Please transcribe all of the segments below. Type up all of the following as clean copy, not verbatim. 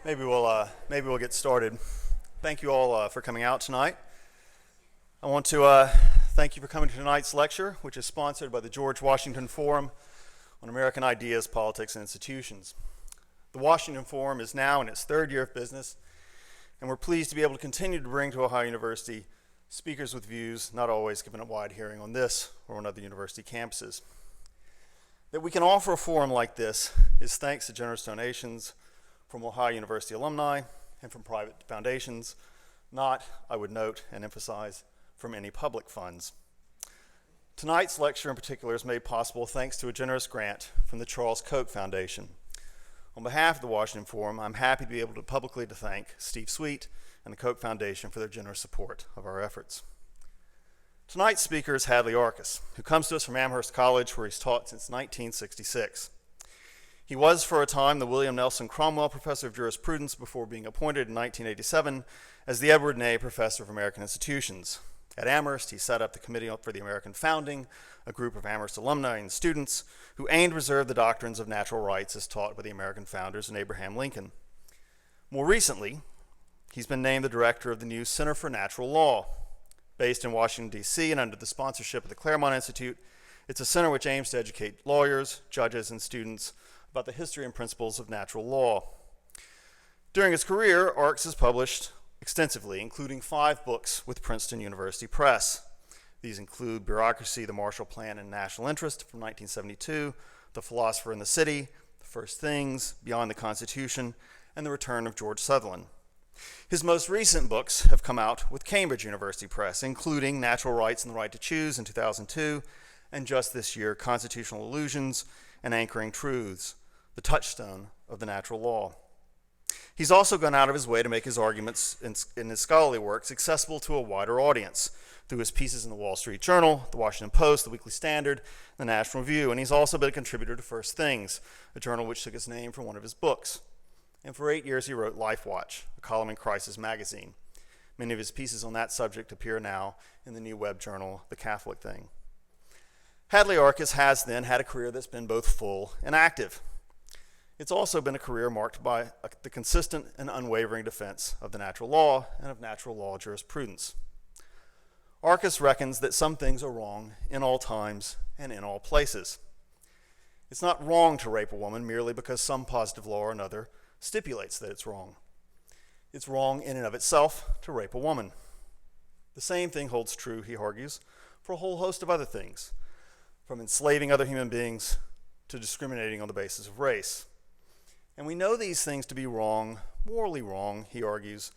Maybe we'll get started. Thank you all for coming out tonight. I want to thank you for coming to tonight's lecture, which is sponsored by the George Washington Forum on American Ideas, Politics, and Institutions. The Washington Forum is now in its third year of business, and we're pleased to be able to continue to bring to Ohio University speakers with views not always given a wide hearing on this or on other university campuses. That we can offer a forum like this is thanks to generous donations from Ohio University alumni and from private foundations, not, I would note and emphasize, from any public funds. Tonight's lecture in particular is made possible thanks to a generous grant from the Charles Koch Foundation. On behalf of the Washington Forum, I'm happy to be able to publicly thank Steve Sweet and the Koch Foundation for their generous support of our efforts. Tonight's speaker is Hadley Arkes, who comes to us from Amherst College, where he's taught since 1966. He was, for a time, the William Nelson Cromwell Professor of Jurisprudence before being appointed in 1987 as the Edward Ney Professor of American Institutions. At Amherst, he set up the Committee for the American Founding, a group of Amherst alumni and students who aimed to preserve the doctrines of natural rights as taught by the American founders and Abraham Lincoln. More recently, he's been named the director of the new Center for Natural Law. Based in Washington, D.C., and under the sponsorship of the Claremont Institute, it's a center which aims to educate lawyers, judges, and students about the history and principles of natural law. During his career, Arkes has published extensively, including 5 books with Princeton University Press. These include Bureaucracy, the Marshall Plan, and National Interest from 1972, The Philosopher and the City, The First Things, Beyond the Constitution, and The Return of George Sutherland. His most recent books have come out with Cambridge University Press, including Natural Rights and the Right to Choose in 2002, and just this year, Constitutional Illusions and Anchoring Truths, the touchstone of the natural law. He's also gone out of his way to make his arguments in his scholarly works accessible to a wider audience through his pieces in the Wall Street Journal, the Washington Post, the Weekly Standard, the National Review, and he's also been a contributor to First Things, a journal which took its name from one of his books. And for 8 years he wrote Life Watch, a column in Crisis magazine. Many of his pieces on that subject appear now in the new web journal, The Catholic Thing. Hadley Arkes has then had a career that's been both full and active. It's also been a career marked by the consistent and unwavering defense of the natural law and of natural law jurisprudence. Arkes reckons that some things are wrong in all times and in all places. It's not wrong to rape a woman merely because some positive law or another stipulates that it's wrong. It's wrong in and of itself to rape a woman. The same thing holds true, he argues, for a whole host of other things, from enslaving other human beings to discriminating on the basis of race. And we know these things to be wrong, morally wrong, he argues,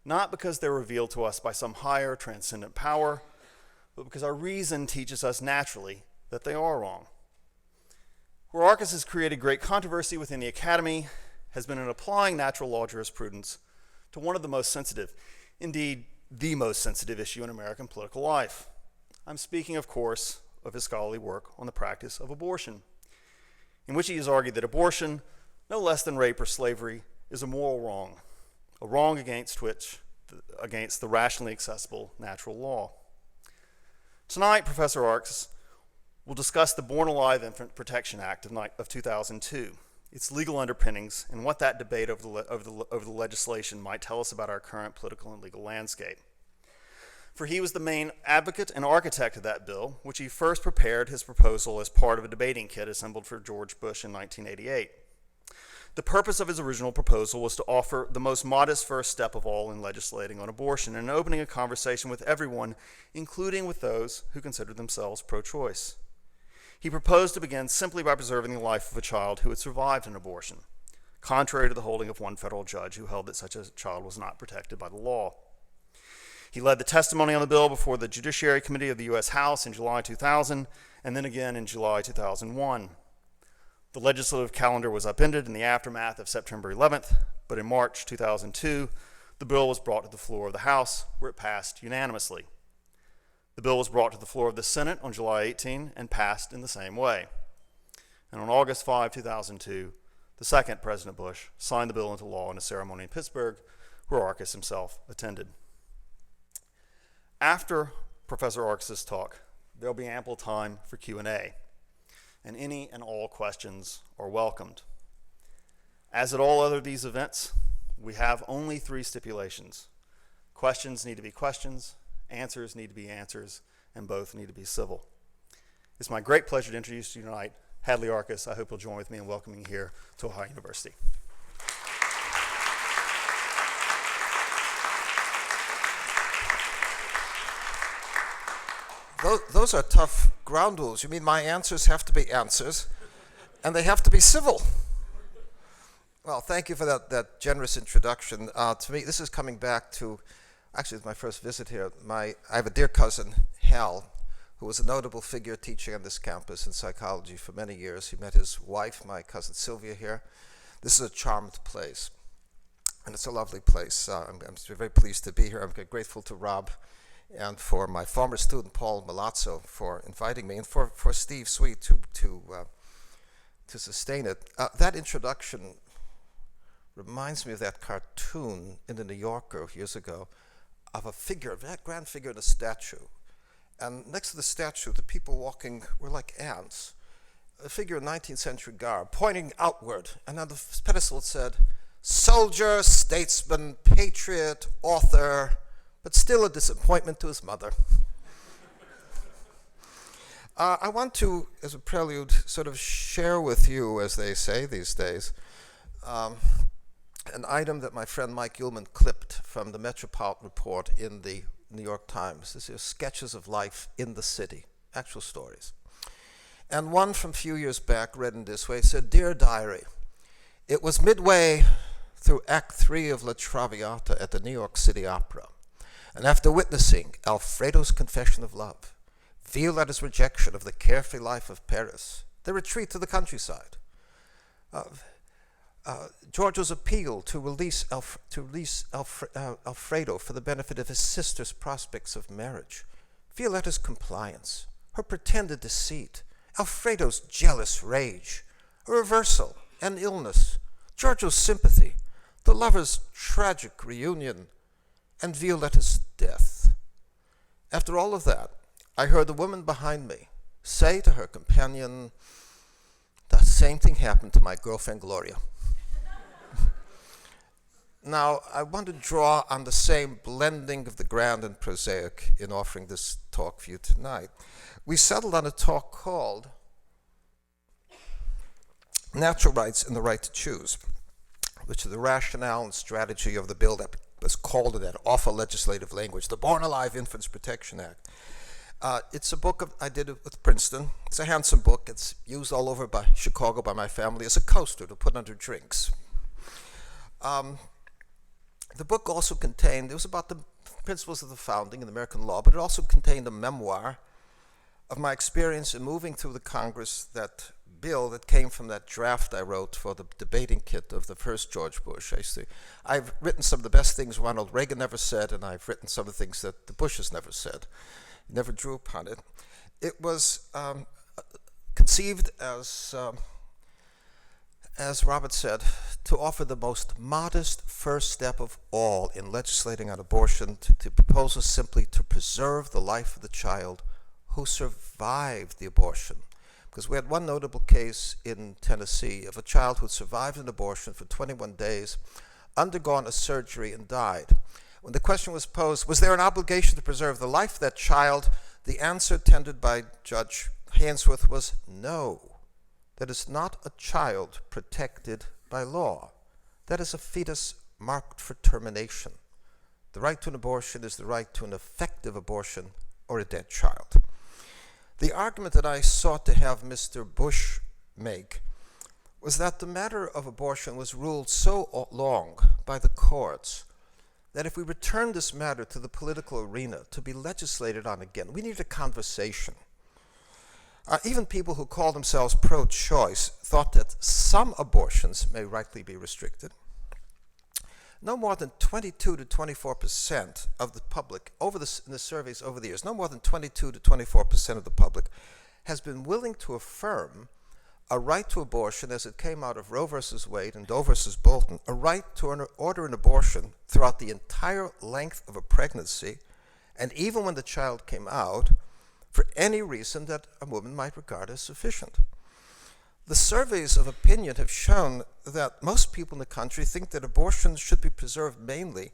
not because they're revealed to us by some higher transcendent power, but because our reason teaches us naturally that they are wrong. Where Arkes has created great controversy within the academy has been in applying natural law jurisprudence to one of the most sensitive, indeed the most sensitive issue in American political life. I'm speaking, of course, of his scholarly work on the practice of abortion, in which he has argued that abortion, no less than rape or slavery, is a moral wrong, a wrong against the rationally accessible natural law. Tonight, Professor Arkes will discuss the Born Alive Infant Protection Act of 2002, its legal underpinnings, and what that debate over the legislation might tell us about our current political and legal landscape. For he was the main advocate and architect of that bill, which he first prepared his proposal as part of a debating kit assembled for George Bush in 1988. The purpose of his original proposal was to offer the most modest first step of all in legislating on abortion and opening a conversation with everyone, including with those who considered themselves pro-choice. He proposed to begin simply by preserving the life of a child who had survived an abortion, contrary to the holding of one federal judge who held that such a child was not protected by the law. He led the testimony on the bill before the Judiciary Committee of the U.S. House in July 2000, and then again in July 2001. The legislative calendar was upended in the aftermath of September 11th, but in March 2002, the bill was brought to the floor of the House, where it passed unanimously. The bill was brought to the floor of the Senate on July 18 and passed in the same way. And on August 5, 2002, the second President Bush signed the bill into law in a ceremony in Pittsburgh, where Arkes himself attended. After Professor Arkes' talk, there'll be ample time for Q&A, and any and all questions are welcomed. As at all other these events, we have only 3 stipulations. Questions need to be questions, answers need to be answers, and both need to be civil. It's my great pleasure to introduce to you tonight Hadley Arkes. I hope you'll join with me in welcoming you here to Ohio University. Those are tough ground rules. You mean my answers have to be answers, and they have to be civil? Well, thank you for that generous introduction. To me, this is coming back to, actually, it's my first visit here. I have a dear cousin, Hal, who was a notable figure teaching on this campus in psychology for many years. He met his wife, my cousin Sylvia, here. This is a charmed place, and it's a lovely place. I'm very pleased to be here. I'm grateful to Rob and for my former student, Paul Milazzo, for inviting me, and for Steve Sweet to sustain it. That introduction reminds me of that cartoon in the New Yorker years ago of a figure, that grand figure in a statue. And next to the statue, the people walking were like ants. A figure in 19th century garb, pointing outward. And on the pedestal it said, soldier, statesman, patriot, author, but still a disappointment to his mother. I want to, as a prelude, sort of share with you, as they say these days, an item that my friend Mike Ullman clipped from the Metropolitan Report in the New York Times. This is sketches of life in the city, actual stories. And one from a few years back read in this way. It said, Dear Diary, it was midway through Act 3 of La Traviata at the New York City Opera, and after witnessing Alfredo's confession of love, Violetta's rejection of the carefree life of Paris, their retreat to the countryside, Giorgio's appeal to release Alfredo for the benefit of his sister's prospects of marriage, Violetta's compliance, her pretended deceit, Alfredo's jealous rage, a reversal, an illness, Giorgio's sympathy, the lovers' tragic reunion, and Violetta's death. After all of that, I heard the woman behind me say to her companion, the same thing happened to my girlfriend Gloria. Now, I want to draw on the same blending of the grand and prosaic in offering this talk for you tonight. We settled on a talk called Natural Rights and the Right to Choose, which is the rationale and strategy of the bill that was called in that awful legislative language, the Born Alive Infants Protection Act. It's a book I did it with Princeton. It's a handsome book. It's used all over by Chicago by my family as a coaster to put under drinks. The book also contained, it was about the principles of the founding in American law, but it also contained a memoir of my experience in moving through the Congress that bill that came from that draft I wrote for the debating kit of the first George Bush. I've written some of the best things Ronald Reagan never said, and I've written some of the things that the Bushes never said. Never drew upon it. It was conceived as Robert said, to offer the most modest first step of all in legislating on abortion, to propose was simply to preserve the life of the child who survived the abortion. Because we had one notable case in Tennessee of a child who had survived an abortion for 21 days, undergone a surgery, and died. When the question was posed, was there an obligation to preserve the life of that child? The answer tendered by Judge Hainsworth was no. That is not a child protected by law. That is a fetus marked for termination. The right to an abortion is the right to an effective abortion or a dead child. The argument that I sought to have Mr. Bush make was that the matter of abortion was ruled so long by the courts that if we returned this matter to the political arena to be legislated on again, we needed a conversation. Even people who call themselves pro-choice thought that some abortions may rightly be restricted. No more than 22 to 24% of the public, in the surveys over the years, no more than 22 to 24% of the public has been willing to affirm a right to abortion as it came out of Roe versus Wade and Doe versus Bolton, a right to order an abortion throughout the entire length of a pregnancy, and even when the child came out, for any reason that a woman might regard as sufficient. The surveys of opinion have shown that most people in the country think that abortion should be preserved mainly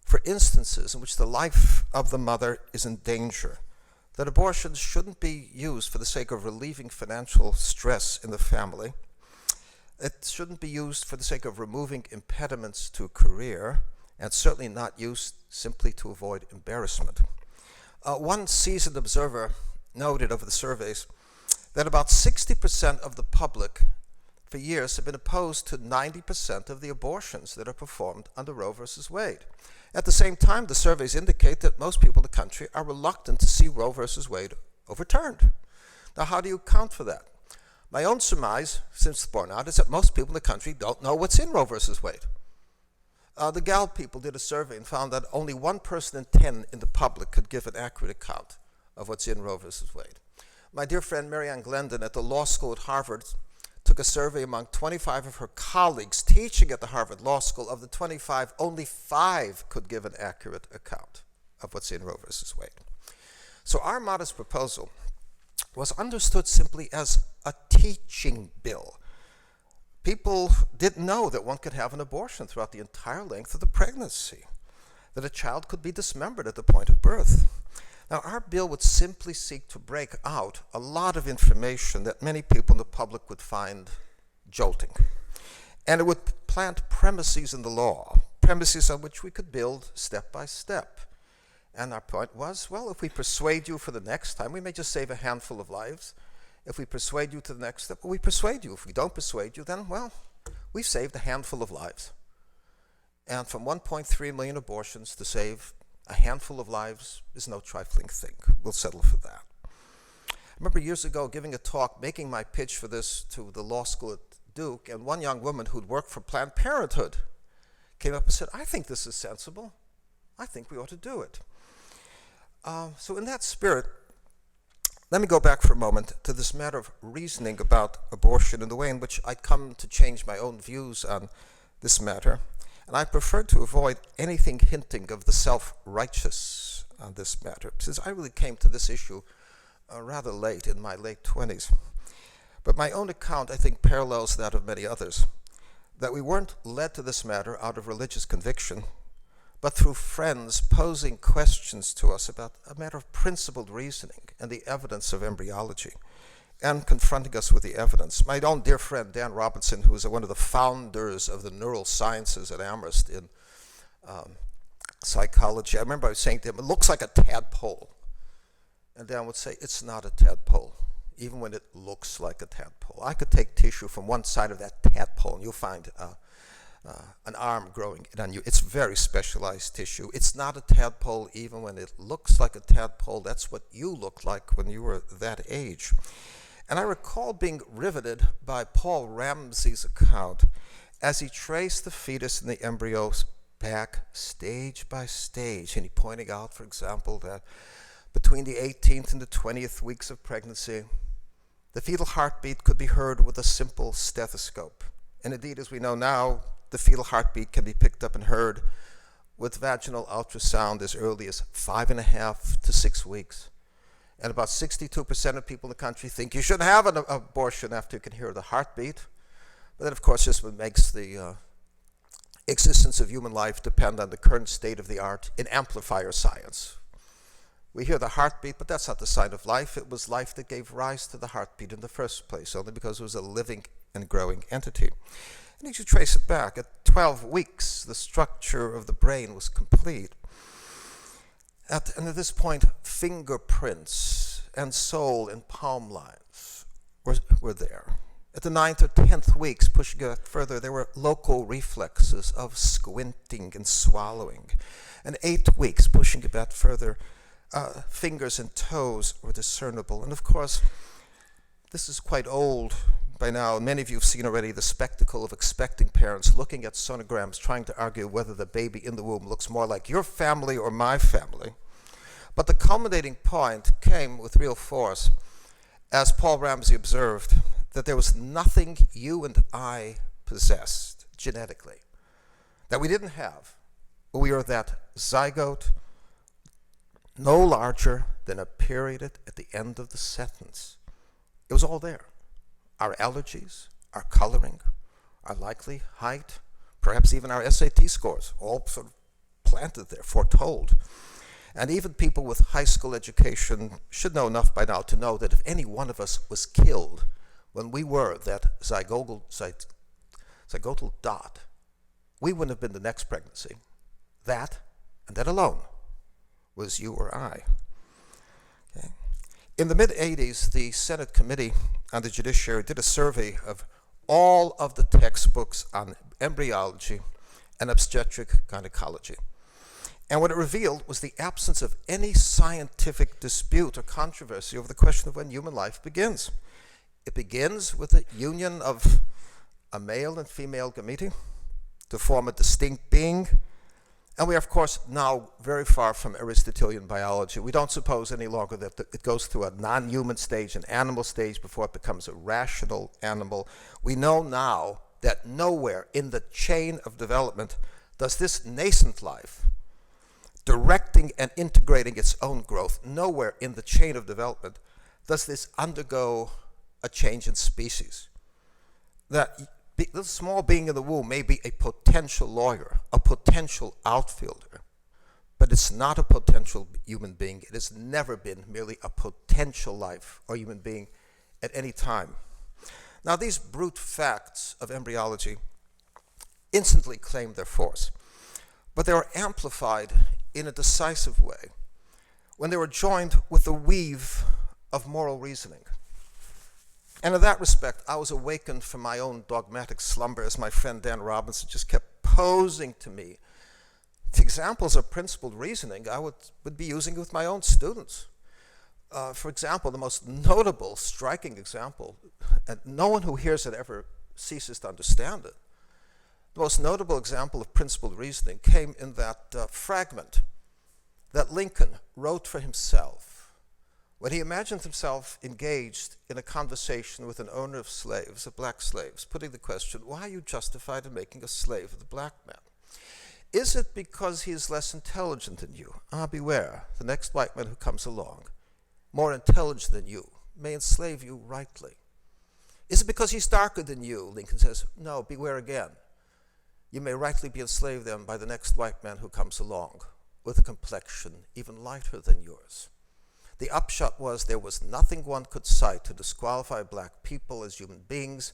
for instances in which the life of the mother is in danger, that abortions shouldn't be used for the sake of relieving financial stress in the family, it shouldn't be used for the sake of removing impediments to a career, and certainly not used simply to avoid embarrassment. One seasoned observer noted over the surveys that about 60% of the public for years have been opposed to 90% of the abortions that are performed under Roe versus Wade. At the same time, the surveys indicate that most people in the country are reluctant to see Roe versus Wade overturned. Now, how do you account for that? My own surmise, since born out, is that most people in the country don't know what's in Roe versus Wade. The Gallup people did a survey and found that only 1 person in 10 in the public could give an accurate account of what's in Roe versus Wade. My dear friend Marianne Glendon at the law school at Harvard took a survey among 25 of her colleagues teaching at the Harvard Law School. Of the 25, only 5 could give an accurate account of what's in Roe versus Wade. So our modest proposal was understood simply as a teaching bill. People didn't know that one could have an abortion throughout the entire length of the pregnancy, that a child could be dismembered at the point of birth. Now, our bill would simply seek to break out a lot of information that many people in the public would find jolting. And it would plant premises in the law, premises on which we could build step by step. And our point was, well, if we persuade you for the next time, we may just save a handful of lives. If we persuade you to the next step, well, we persuade you. If we don't persuade you, then, well, we've saved a handful of lives. And from 1.3 million abortions to save a handful of lives is no trifling thing. We'll settle for that. I remember years ago giving a talk, making my pitch for this to the law school at Duke, and one young woman who'd worked for Planned Parenthood came up and said, I think this is sensible. I think we ought to do it. So in that spirit, let me go back for a moment to this matter of reasoning about abortion and the way in which I'd come to change my own views on this matter. And I prefer to avoid anything hinting of the self-righteous on this matter, since I really came to this issue rather late, in my late 20s. But my own account, I think, parallels that of many others, that we weren't led to this matter out of religious conviction, but through friends posing questions to us about a matter of principled reasoning and the evidence of embryology, and confronting us with the evidence. My own dear friend, Dan Robinson, who was one of the founders of the neural sciences at Amherst in psychology, I remember I was saying to him, it looks like a tadpole. And Dan would say, it's not a tadpole, even when it looks like a tadpole. I could take tissue from one side of that tadpole, and you'll find an arm growing on you. It's very specialized tissue. It's not a tadpole even when it looks like a tadpole. That's what you looked like when you were that age. And I recall being riveted by Paul Ramsey's account as he traced the fetus and the embryos back stage by stage. And he pointing out, for example, that between the 18th and the 20th weeks of pregnancy, the fetal heartbeat could be heard with a simple stethoscope. And indeed, as we know now, the fetal heartbeat can be picked up and heard with vaginal ultrasound as early as 5.5 to 6 weeks. And about 62% of people in the country think you shouldn't have an abortion after you can hear the heartbeat. But that, of course, just makes the existence of human life depend on the current state of the art in amplifier science. We hear the heartbeat, but that's not the sign of life. It was life that gave rise to the heartbeat in the first place, only because it was a living and growing entity. And as you trace it back, at 12 weeks, the structure of the brain was complete. And at this point, fingerprints and sole and palm lines were there. At the 9th or 10th weeks, pushing it further, there were local reflexes of squinting and swallowing. And 8 weeks, pushing it back further, fingers and toes were discernible. And of course, this is quite old by now. Many of you have seen already the spectacle of expecting parents looking at sonograms, trying to argue whether the baby in the womb looks more like your family or my family. But the culminating point came with real force, as Paul Ramsey observed, that there was nothing you and I possessed genetically that we didn't have. We are that zygote no larger than a period at the end of the sentence. It was all there. our allergies, our coloring, our likely height, perhaps even our SAT scores, all sort of planted there, foretold. And even people with high school education should know enough by now to know that if any one of us was killed when we were that zygotal dot, we wouldn't have been the next pregnancy. That, and that alone, was you or I. Okay. In the mid-'80s, the Senate Committee on the Judiciary did a survey of all of the textbooks on embryology and obstetric gynecology. And what it revealed was the absence of any scientific dispute or controversy over the question of when human life begins. It begins with the union of a male and female gamete to form a distinct being. And we are, of course, now very far from Aristotelian biology. We don't suppose any longer that it goes through a non-human stage, an animal stage, before it becomes a rational animal. We know now that nowhere in the chain of development does this nascent life, directing and integrating its own growth, nowhere in the chain of development does this undergo a change in species. That this small being in the womb may be a potential lawyer, a potential outfielder, but it's not a potential human being. It has never been merely a potential life or human being at any time. Now, these brute facts of embryology instantly claim their force, but they are amplified in a decisive way when they were joined with the weave of moral reasoning. And in that respect, I was awakened from my own dogmatic slumber as my friend Dan Robinson just kept posing to me the examples of principled reasoning I would be using with my own students. For example, the most notable, striking example, and no one who hears it ever ceases to understand it, the most notable example of principled reasoning came in that fragment that Lincoln wrote for himself when he imagined himself engaged in a conversation with an owner of slaves, of black slaves, putting the question, why are you justified in making a slave of the black man? Is it because he is less intelligent than you? Ah, beware, the next white man who comes along, more intelligent than you, may enslave you rightly. Is it because he's darker than you? Lincoln says, no, beware again. You may rightly be enslaved then by the next white man who comes along with a complexion even lighter than yours. The upshot was there was nothing one could cite to disqualify black people as human beings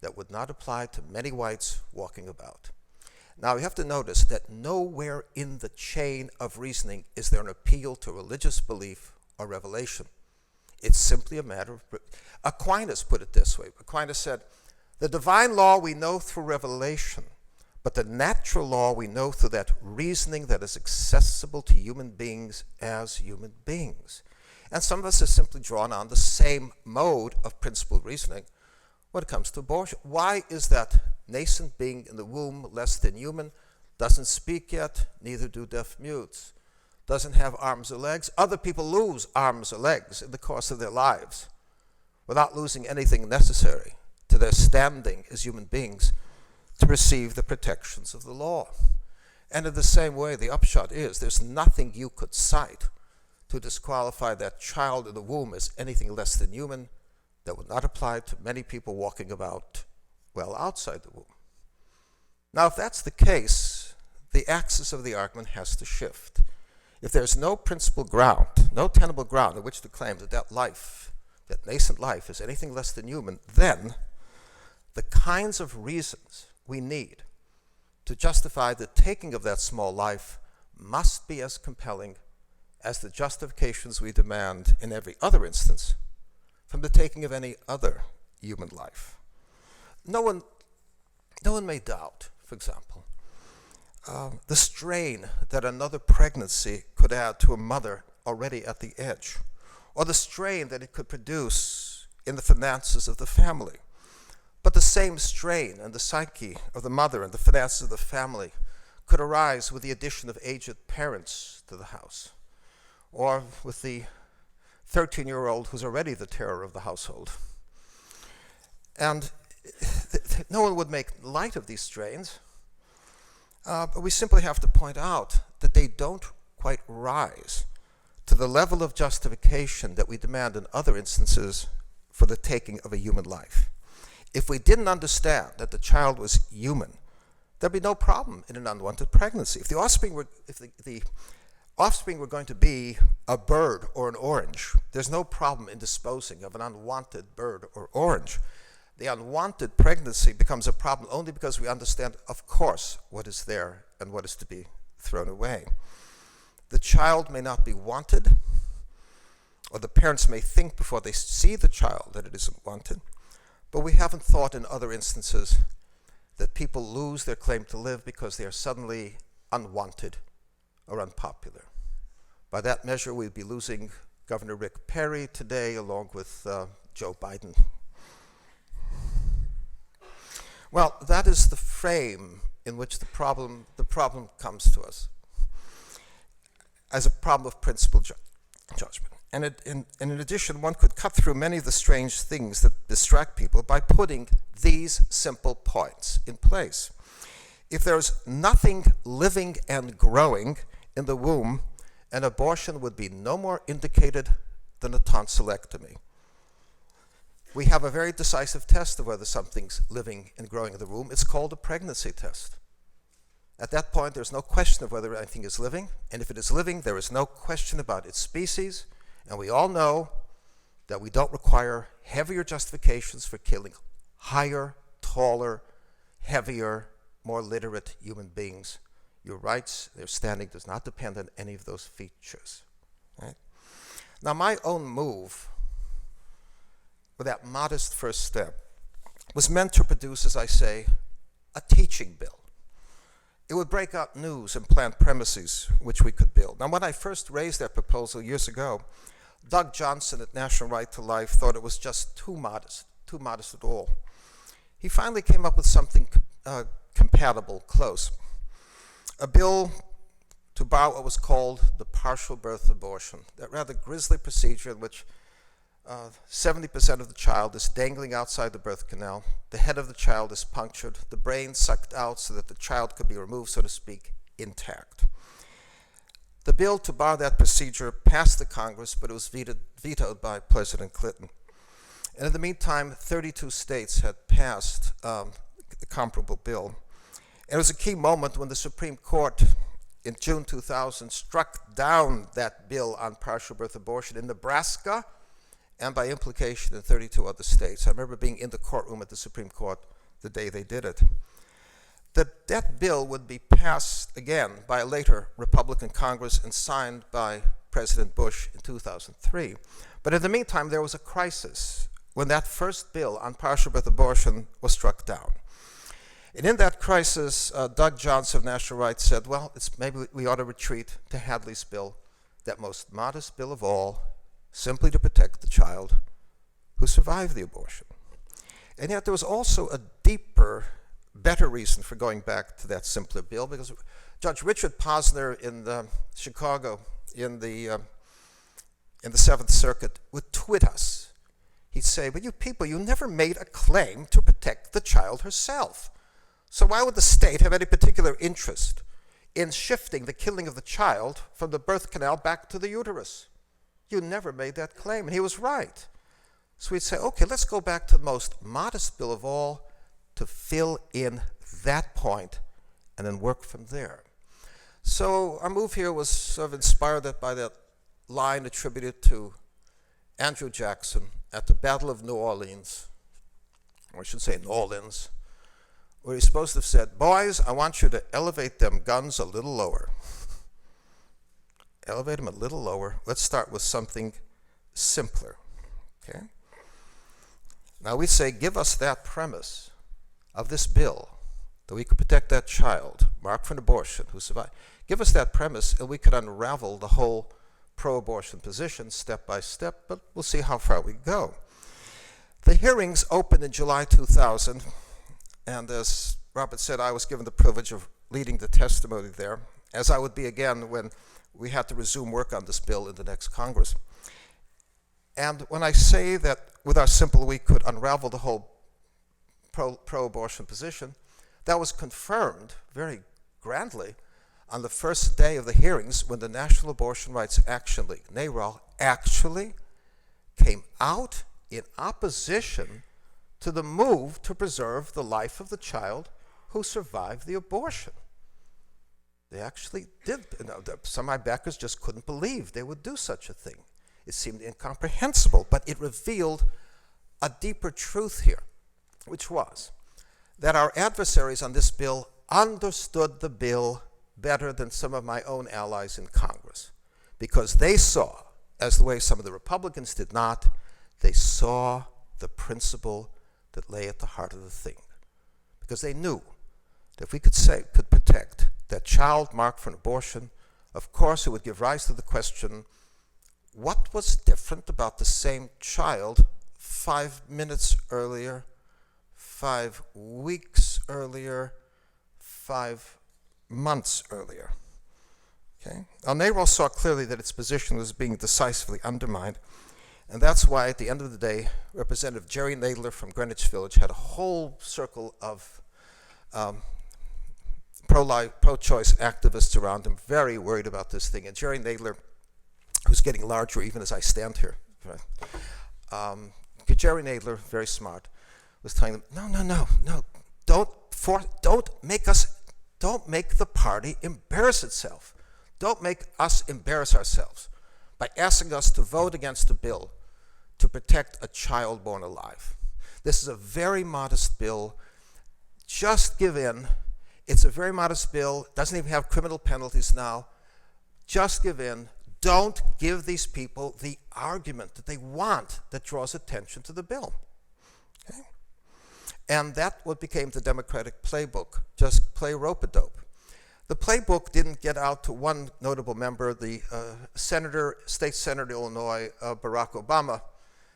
that would not apply to many whites walking about. Now, you have to notice that nowhere in the chain of reasoning is there an appeal to religious belief or revelation. It's simply a matter of... Aquinas put it this way. Aquinas said, the divine law we know through revelation, but the natural law we know through that reasoning that is accessible to human beings as human beings. And some of us are simply drawn on the same mode of principled reasoning when it comes to abortion. Why is that nascent being in the womb less than human, doesn't speak yet, neither do deaf mutes, doesn't have arms or legs? Other people lose arms or legs in the course of their lives without losing anything necessary to their standing as human beings to receive the protections of the law. And in the same way, the upshot is there's nothing you could cite to disqualify that child in the womb as anything less than human that would not apply to many people walking about, well, outside the womb. Now, if that's the case, the axis of the argument has to shift. If there's no principled ground, no tenable ground on which to claim that that life, that nascent life, is anything less than human, then the kinds of reasons we need to justify the taking of that small life must be as compelling as the justifications we demand in every other instance from the taking of any other human life. No one may doubt, for example, the strain that another pregnancy could add to a mother already at the edge, or the strain that it could produce in the finances of the family. But the same strain in the psyche of the mother and the finances of the family could arise with the addition of aged parents to the house, or with the 13-year-old who's already the terror of the household. And no one would make light of these strains, but we simply have to point out that they don't quite rise to the level of justification that we demand in other instances for the taking of a human life. If we didn't understand that the child was human, there'd be no problem in an unwanted pregnancy. If the offspring were going to be a bird or an orange, there's no problem in disposing of an unwanted bird or orange. The unwanted pregnancy becomes a problem only because we understand, of course, what is there and what is to be thrown away. The child may not be wanted, or the parents may think before they see the child that it isn't wanted, but we haven't thought in other instances that people lose their claim to live because they are suddenly unwanted or unpopular. By that measure, we'd be losing Governor Rick Perry today, along with Joe Biden. Well, that is the frame in which the problem comes to us, as a problem of principal judgment. And in addition, one could cut through many of the strange things that distract people by putting these simple points in place. If there's nothing living and growing in the womb, an abortion would be no more indicated than a tonsillectomy. We have a very decisive test of whether something's living and growing in the womb. It's called a pregnancy test. At that point, there's no question of whether anything is living, and if it is living, there is no question about its species, and we all know that we don't require heavier justifications for killing higher, taller, heavier, more literate human beings. Your rights, their standing does not depend on any of those features. Right? Now, my own move with that modest first step was meant to produce, as I say, a teaching bill. It would break out news and plant premises which we could build. Now, when I first raised that proposal years ago, Doug Johnson at National Right to Life thought it was just too modest at all. He finally came up with something compatible, close. A bill to borrow what was called the partial birth abortion, that rather grisly procedure in which 70% of the child is dangling outside the birth canal, the head of the child is punctured, the brain sucked out so that the child could be removed, so to speak, intact. The bill to bar that procedure passed the Congress, but it was vetoed by President Clinton. And in the meantime, 32 states had passed a comparable bill. And it was a key moment when the Supreme Court in June 2000 struck down that bill on partial birth abortion in Nebraska and by implication in 32 other states. I remember being in the courtroom at the Supreme Court the day they did it. That bill would be passed again by a later Republican Congress and signed by President Bush in 2003. But in the meantime, there was a crisis when that first bill on partial birth abortion was struck down. And in that crisis, Doug Johnson of National Rights said, well, maybe we ought to retreat to Hadley's bill, that most modest bill of all, simply to protect the child who survived the abortion. And yet there was also a deeper, better reason for going back to that simpler bill, because Judge Richard Posner in Chicago in the Seventh Circuit would twit us. He'd say, but you people, you never made a claim to protect the child herself. So why would the state have any particular interest in shifting the killing of the child from the birth canal back to the uterus? You never made that claim, and he was right. So we'd say, okay, let's go back to the most modest bill of all to fill in that point and then work from there. So our move here was sort of inspired by that line attributed to Andrew Jackson at the Battle of New Orleans, or I should say New Orleans, where he's supposed to have said, boys, I want you to elevate them guns a little lower. Elevate them a little lower. Let's start with something simpler, okay? Now we say, give us that premise of this bill, that we could protect that child marked for an abortion who survived. Give us that premise, and we could unravel the whole pro-abortion position step by step, but we'll see how far we go. The hearings opened in July 2000, and as Robert said, I was given the privilege of leading the testimony there, as I would be again when we had to resume work on this bill in the next Congress. And when I say that with our simple we could unravel the whole pro-abortion position, that was confirmed very grandly on the first day of the hearings when the National Abortion Rights Action League, NARAL, actually came out in opposition to the move to preserve the life of the child who survived the abortion. They actually did. Some of my backers just couldn't believe they would do such a thing. It seemed incomprehensible, but it revealed a deeper truth here, which was that our adversaries on this bill understood the bill better than some of my own allies in Congress, because they saw, as the way some of the Republicans did not, they saw the principle that lay at the heart of the thing. Because they knew that if we could protect that child marked for an abortion, of course it would give rise to the question, what was different about the same child 5 minutes earlier, 5 weeks earlier, 5 months earlier? Okay? NARAL saw clearly that its position was being decisively undermined, and that's why at the end of the day, Representative Jerry Nadler from Greenwich Village had a whole circle of pro-choice activists around him, very worried about this thing. And Jerry Nadler, who's getting larger even as I stand here, Jerry Nadler, very smart, was telling them, no, don't make the party embarrass itself. Don't make us embarrass ourselves by asking us to vote against a bill to protect a child born alive. This is a very modest bill. Just give in. It's a very modest bill. It doesn't even have criminal penalties now. Just give in. Don't give these people the argument that they want that draws attention to the bill. Okay? And that what became the Democratic playbook. Just play rope-a-dope. The playbook didn't get out to one notable member, the state senator in Illinois, Barack Obama,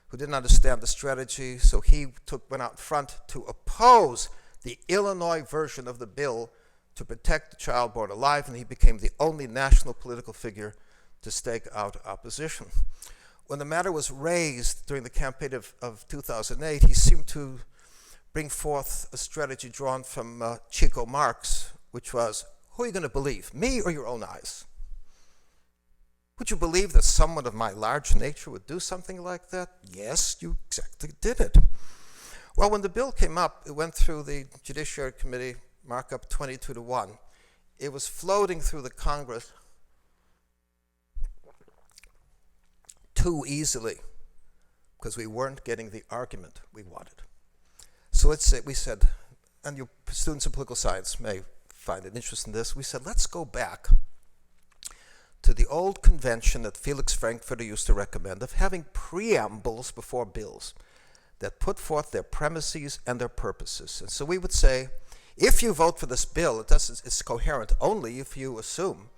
who didn't understand the strategy, so he went out front to oppose the Illinois version of the bill to protect the child born alive, and he became the only national political figure to stake out opposition. When the matter was raised during the campaign of 2008, he seemed to bring forth a strategy drawn from Chico Marx, which was, who are you going to believe, me or your own eyes? Would you believe that someone of my large nature would do something like that? Yes, you exactly did it. Well, when the bill came up, it went through the Judiciary Committee, markup 22-1. It was floating through the Congress too easily because we weren't getting the argument we wanted. So we said, and you students of political science may find an interest in this, we said, let's go back to the old convention that Felix Frankfurter used to recommend of having preambles before bills that put forth their premises and their purposes. And so we would say, if you vote for this bill, it's coherent only if you assume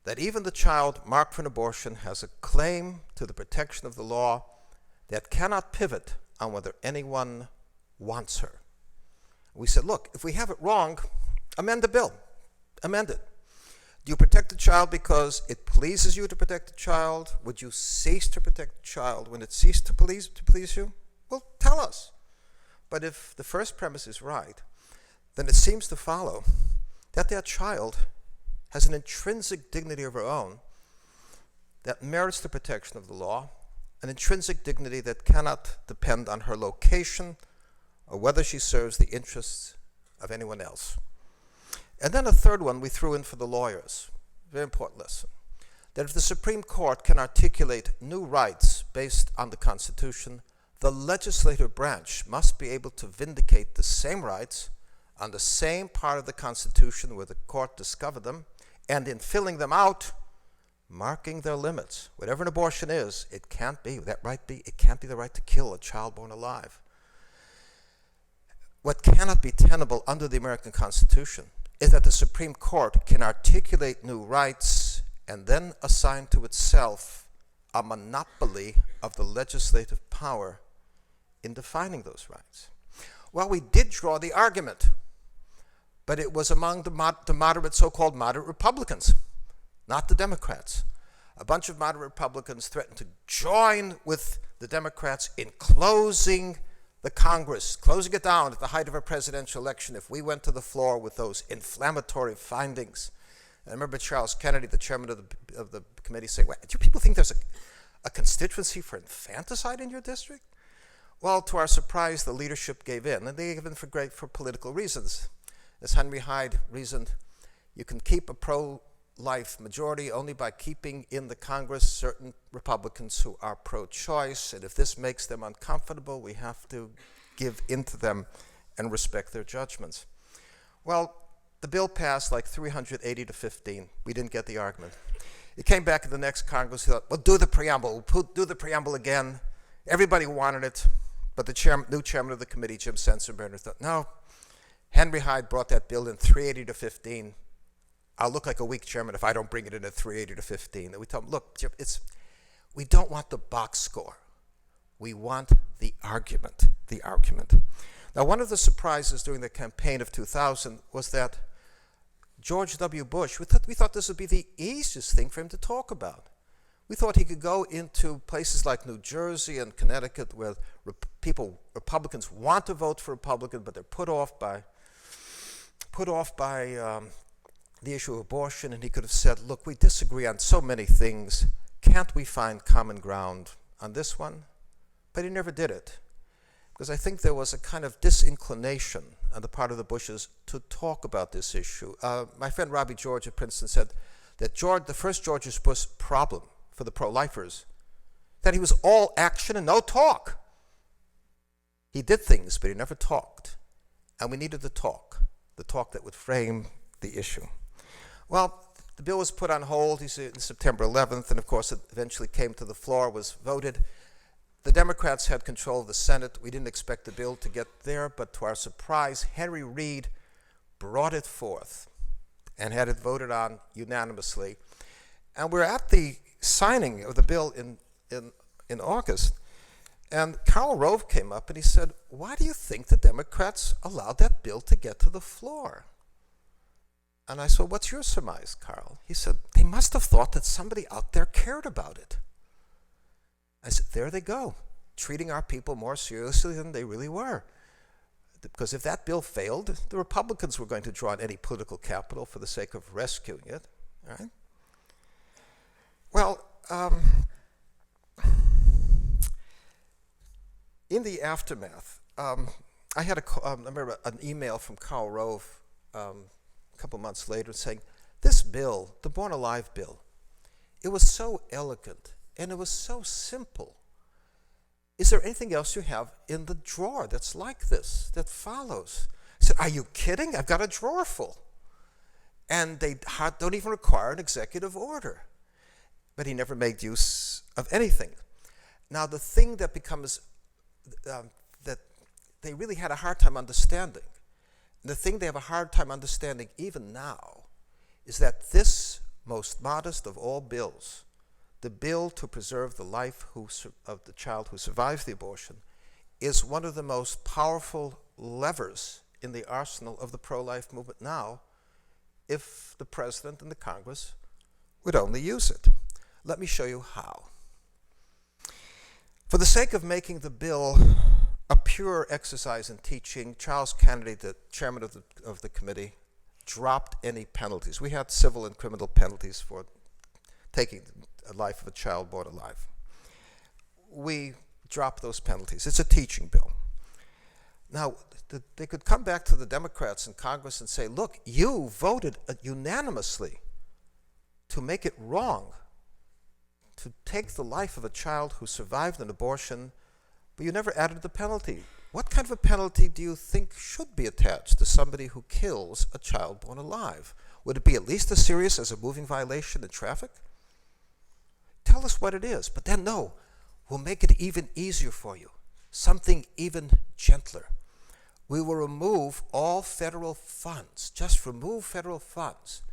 that even the child marked for an abortion has a claim to the protection of the law that cannot pivot on whether anyone wants her. We said, look, if we have it wrong, amend the bill. Amend it. Do you protect the child because it pleases you to protect the child? Would you cease to protect the child when it ceased to please you? Well, tell us. But if the first premise is right, then it seems to follow that that child has an intrinsic dignity of her own that merits the protection of the law, an intrinsic dignity that cannot depend on her location or whether she serves the interests of anyone else. And then a third one we threw in for the lawyers, very important lesson, that if the Supreme Court can articulate new rights based on the Constitution, the legislative branch must be able to vindicate the same rights on the same part of the Constitution where the court discovered them, and in filling them out, marking their limits. Whatever an abortion is, it can't be the right to kill a child born alive. What cannot be tenable under the American Constitution is that the Supreme Court can articulate new rights and then assign to itself a monopoly of the legislative power in defining those rights. Well, we did draw the argument, but it was among the moderate, so-called moderate Republicans, not the Democrats. A bunch of moderate Republicans threatened to join with the Democrats in closing the Congress, closing it down at the height of a presidential election if we went to the floor with those inflammatory findings. I remember Charles Kennedy, the chairman of the committee, saying, do you people think there's a constituency for infanticide in your district? Well, to our surprise, the leadership gave in, and they gave in for political reasons. As Henry Hyde reasoned, you can keep a pro-life majority only by keeping in the Congress certain Republicans who are pro-choice, and if this makes them uncomfortable, we have to give in to them and respect their judgments. Well, the bill passed like 380 to 15. We didn't get the argument. It came back in the next Congress. Thought, well, do the preamble. We'll do the preamble again. Everybody wanted it, but the new chairman of the committee, Jim Sensenbrenner, thought, no, Henry Hyde brought that bill in 380 to 15. I'll look like a weak chairman if I don't bring it in at 380 to 15. And we told him, look, Jim, we don't want the box score. We want the argument, Now, one of the surprises during the campaign of 2000 was that George W. Bush, we thought this would be the easiest thing for him to talk about. We thought he could go into places like New Jersey and Connecticut where Republicans want to vote for Republican, but they're put off by the issue of abortion, and he could have said, look, we disagree on so many things. Can't we find common ground on this one? But he never did it, because I think there was a kind of disinclination on the part of the Bushes to talk about this issue. My friend Robbie George at Princeton said that the first George Bush problem for the pro-lifers, that he was all action and no talk. He did things, but he never talked. And we needed the talk that would frame the issue. Well, the bill was put on hold on September 11th, and of course it eventually came to the floor, was voted. The Democrats had control of the Senate. We didn't expect the bill to get there, but to our surprise, Harry Reid brought it forth and had it voted on unanimously. And we're at the signing of the bill in August, and Karl Rove came up and he said, why do you think the Democrats allowed that bill to get to the floor? And I said, what's your surmise, Karl? He said, they must have thought that somebody out there cared about it. I said, there they go, treating our people more seriously than they really were. Because if that bill failed, the Republicans were going to draw on any political capital for the sake of rescuing it. All right? Well, in the aftermath, I had I remember an email from Karl Rove a couple months later saying, this bill, the Born Alive bill, it was so elegant and it was so simple. Is there anything else you have in the drawer that's like this, that follows? I said, are you kidding? I've got a drawer full. And they don't even require an executive order. But he never made use of anything. Now, the thing that becomes, that they really had a hard time understanding, and the thing they have a hard time understanding even now, is that this most modest of all bills, the bill to preserve the life of the child who survives the abortion, is one of the most powerful levers in the arsenal of the pro-life movement now, if the President and the Congress would only use it. Let me show you how. For the sake of making the bill a pure exercise in teaching, Charles Kennedy, the chairman of the committee, dropped any penalties. We had civil and criminal penalties for taking the life of a child born alive. We dropped those penalties. It's a teaching bill. Now, they could come back to the Democrats in Congress and say, look, you voted unanimously to make it wrong to take the life of a child who survived an abortion, but you never added the penalty. What kind of a penalty do you think should be attached to somebody who kills a child born alive? Would it be at least as serious as a moving violation in traffic? Tell us what it is, but then no, we'll make it even easier for you, something even gentler. We will remove all federal funds, just remove federal funds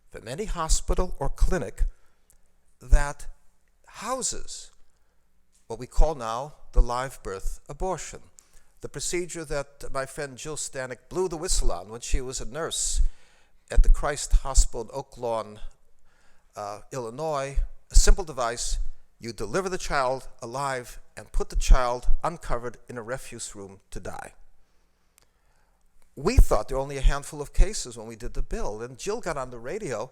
from any hospital or clinic that houses what we call now the live birth abortion, the procedure that my friend Jill Stanek blew the whistle on when she was a nurse at the Christ Hospital in Oak Lawn, Illinois. A simple device, you deliver the child alive and put the child uncovered in a refuse room to die. We thought there were only a handful of cases when we did the bill, and Jill got on the radio,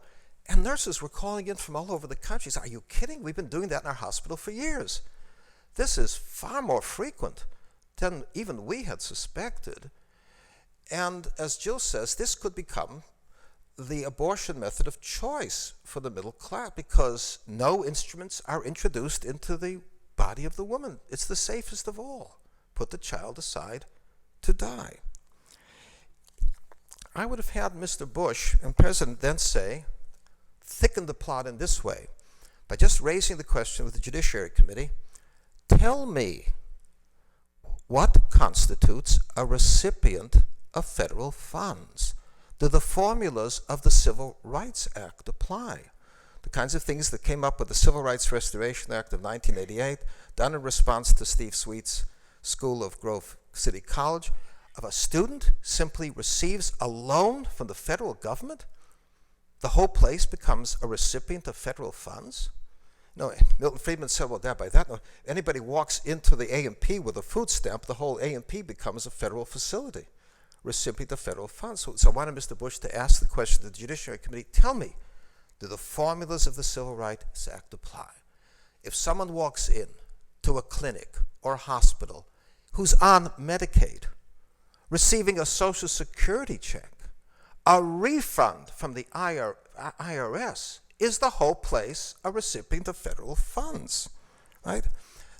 and nurses were calling in from all over the country. Said, are you kidding? We've been doing that in our hospital for years. This is far more frequent than even we had suspected. And as Jill says, this could become the abortion method of choice for the middle class because no instruments are introduced into the body of the woman. It's the safest of all. Put the child aside to die. I would have had Mr. Bush and President then say, thicken the plot in this way, by just raising the question with the Judiciary Committee, tell me what constitutes a recipient of federal funds. Do the formulas of the Civil Rights Act apply? The kinds of things that came up with the Civil Rights Restoration Act of 1988, done in response to Steve Sweet's School of Grove City College, if a student simply receives a loan from the federal government, the whole place becomes a recipient of federal funds? No, Milton Friedman said, well, by that, no, anybody walks into the A&P with a food stamp, the whole A&P becomes a federal facility, recipient of federal funds. So I wanted Mr. Bush to ask the question to the Judiciary Committee, tell me, do the formulas of the Civil Rights Act apply? If someone walks in to a clinic or a hospital who's on Medicaid, receiving a Social Security check, a refund from the IRS, is the whole place a recipient of federal funds, right?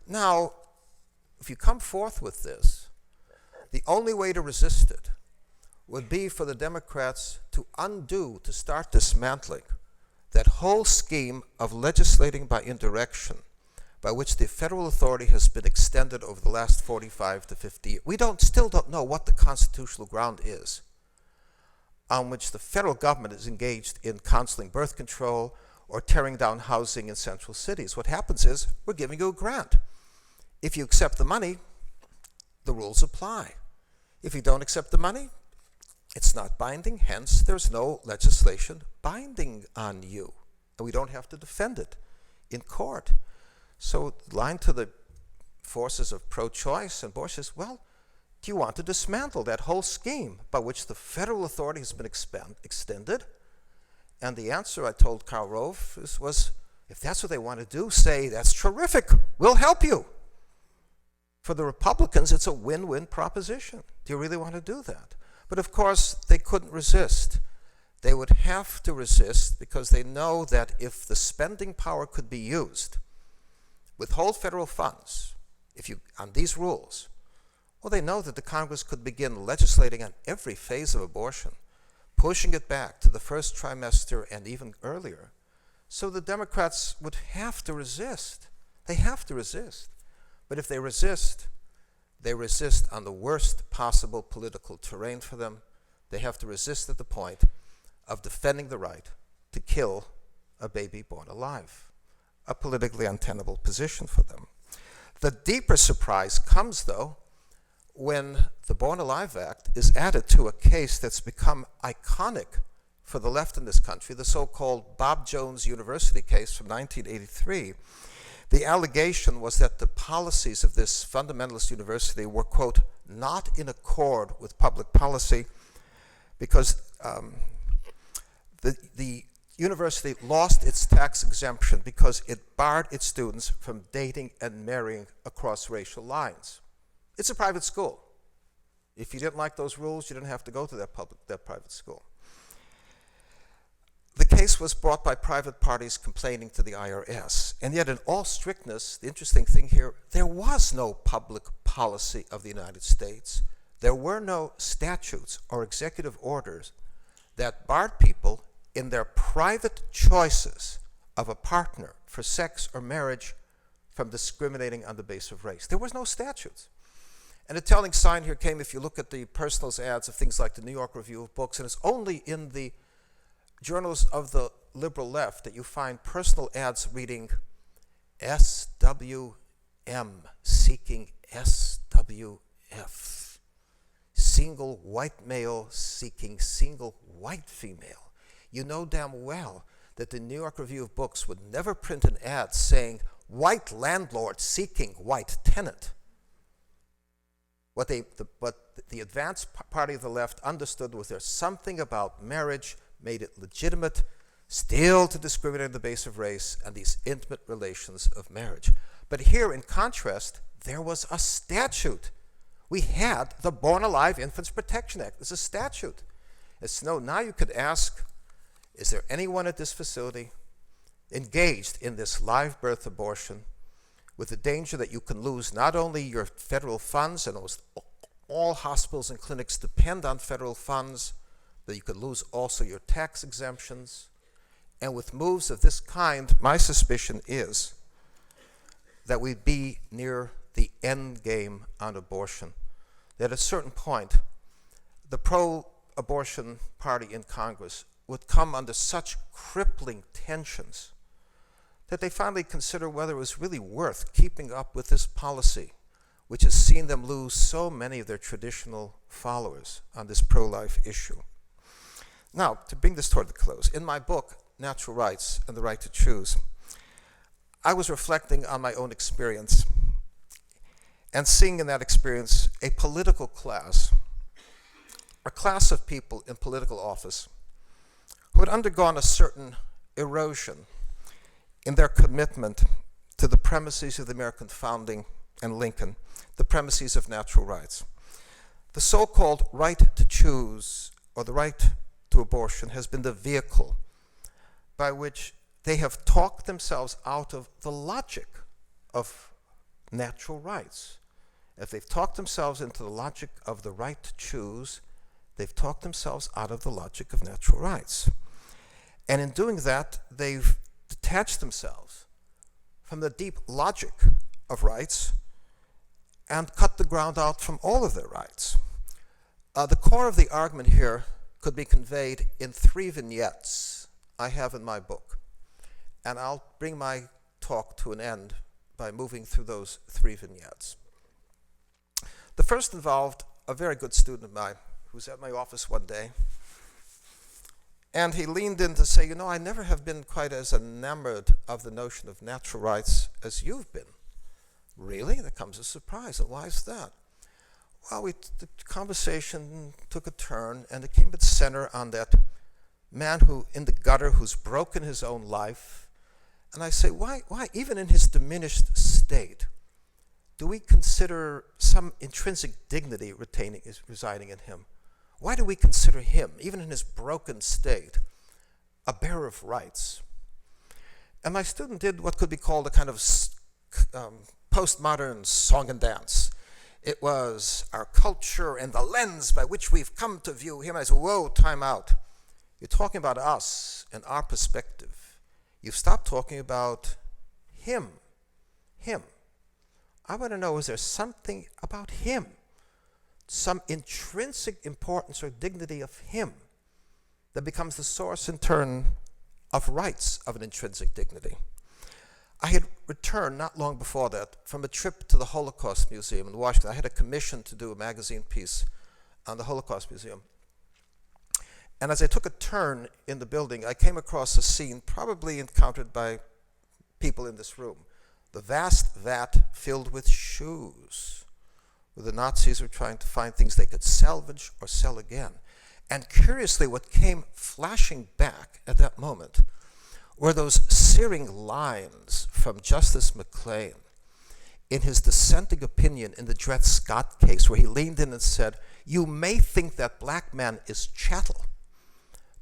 Now, if you come forth with this, the only way to resist it would be for the Democrats to undo, to start dismantling that whole scheme of legislating by indirection by which the federal authority has been extended over the last 45 to 50 years. We still don't know what the constitutional ground is on which the federal government is engaged in counseling birth control or tearing down housing in central cities. What happens is we're giving you a grant. If you accept the money, the rules apply. If you don't accept the money, it's not binding, hence there's no legislation binding on you. And we don't have to defend it in court. So line to the forces of pro-choice, and Bush says, well, do you want to dismantle that whole scheme by which the federal authority has been extended? And the answer I told Karl Rove was, if that's what they want to do, say, that's terrific, we'll help you. For the Republicans, it's a win-win proposition. Do you really want to do that? But of course, they couldn't resist. They would have to resist because they know that if the spending power could be used, withhold federal funds, on these rules, well, they know that the Congress could begin legislating on every phase of abortion, pushing it back to the first trimester and even earlier. So the Democrats would have to resist. They have to resist. But if they resist on the worst possible political terrain for them. They have to resist at the point of defending the right to kill a baby born alive, a politically untenable position for them. The deeper surprise comes, though, when the Born Alive Act is added to a case that's become iconic for the left in this country, the so-called Bob Jones University case from 1983. The allegation was that the policies of this fundamentalist university were, quote, not in accord with public policy because the university lost its tax exemption because it barred its students from dating and marrying across racial lines. It's a private school. If you didn't like those rules, you didn't have to go to that private school. The case was brought by private parties complaining to the IRS. And yet, in all strictness, the interesting thing here, there was no public policy of the United States. There were no statutes or executive orders that barred people in their private choices of a partner for sex or marriage from discriminating on the basis of race. There was no statutes. And a telling sign here came if you look at the personals ads of things like the New York Review of Books, and it's only in the journals of the liberal left that you find personal ads reading SWM, seeking SWF, single white male seeking single white female. You know damn well that the New York Review of Books would never print an ad saying white landlord seeking white tenant. What the advanced party of the left understood was there's something about marriage made it legitimate still to discriminate on the basis of race and these intimate relations of marriage. But here, in contrast, there was a statute We had the Born Alive Infants Protection Act. It's a statute. It's now you could ask, is there anyone at this facility engaged in this live birth abortion with the danger that you can lose not only your federal funds, and almost all hospitals and clinics depend on federal funds, that you could lose also your tax exemptions. And with moves of this kind, my suspicion is that we'd be near the end game on abortion. That at a certain point, the pro-abortion party in Congress would come under such crippling tensions that they finally consider whether it was really worth keeping up with this policy, which has seen them lose so many of their traditional followers on this pro-life issue. Now, to bring this toward the close, in my book, Natural Rights and the Right to Choose, I was reflecting on my own experience and seeing in that experience a political class, a class of people in political office who had undergone a certain erosion in their commitment to the premises of the American founding and Lincoln, the premises of natural rights. The so-called right to choose, or the right to abortion, has been the vehicle by which they have talked themselves out of the logic of natural rights. If they've talked themselves into the logic of the right to choose, they've talked themselves out of the logic of natural rights. And in doing that, they've detached themselves from the deep logic of rights and cut the ground out from all of their rights. The core of the argument here could be conveyed in 3 vignettes I have in my book. And I'll bring my talk to an end by moving through those 3 vignettes. The first involved a very good student of mine who was at my office one day. And he leaned in to say, I never have been quite as enamored of the notion of natural rights as you've been. Really? That comes as a surprise. And why is that? Well, the conversation took a turn, and it came at center on that man who in the gutter who's broken his own life. And I say, why, even in his diminished state, do we consider some intrinsic dignity residing in him? Why do we consider him, even in his broken state, a bearer of rights? And my student did what could be called a kind of postmodern song and dance. It was our culture and the lens by which we've come to view him. I said, whoa, time out. You're talking about us and our perspective. You've stopped talking about him. Him. I want to know, is there something about him, some intrinsic importance or dignity of him, that becomes the source in turn of rights of an intrinsic dignity? I had returned not long before that from a trip to the Holocaust Museum in Washington. I had a commission to do a magazine piece on the Holocaust Museum. And as I took a turn in the building, I came across a scene probably encountered by people in this room. The vast vat filled with shoes, where the Nazis were trying to find things they could salvage or sell again. And curiously, what came flashing back at that moment were those searing lines from Justice McClain in his dissenting opinion in the Dred Scott case, where he leaned in and said, "You may think that black man is chattel,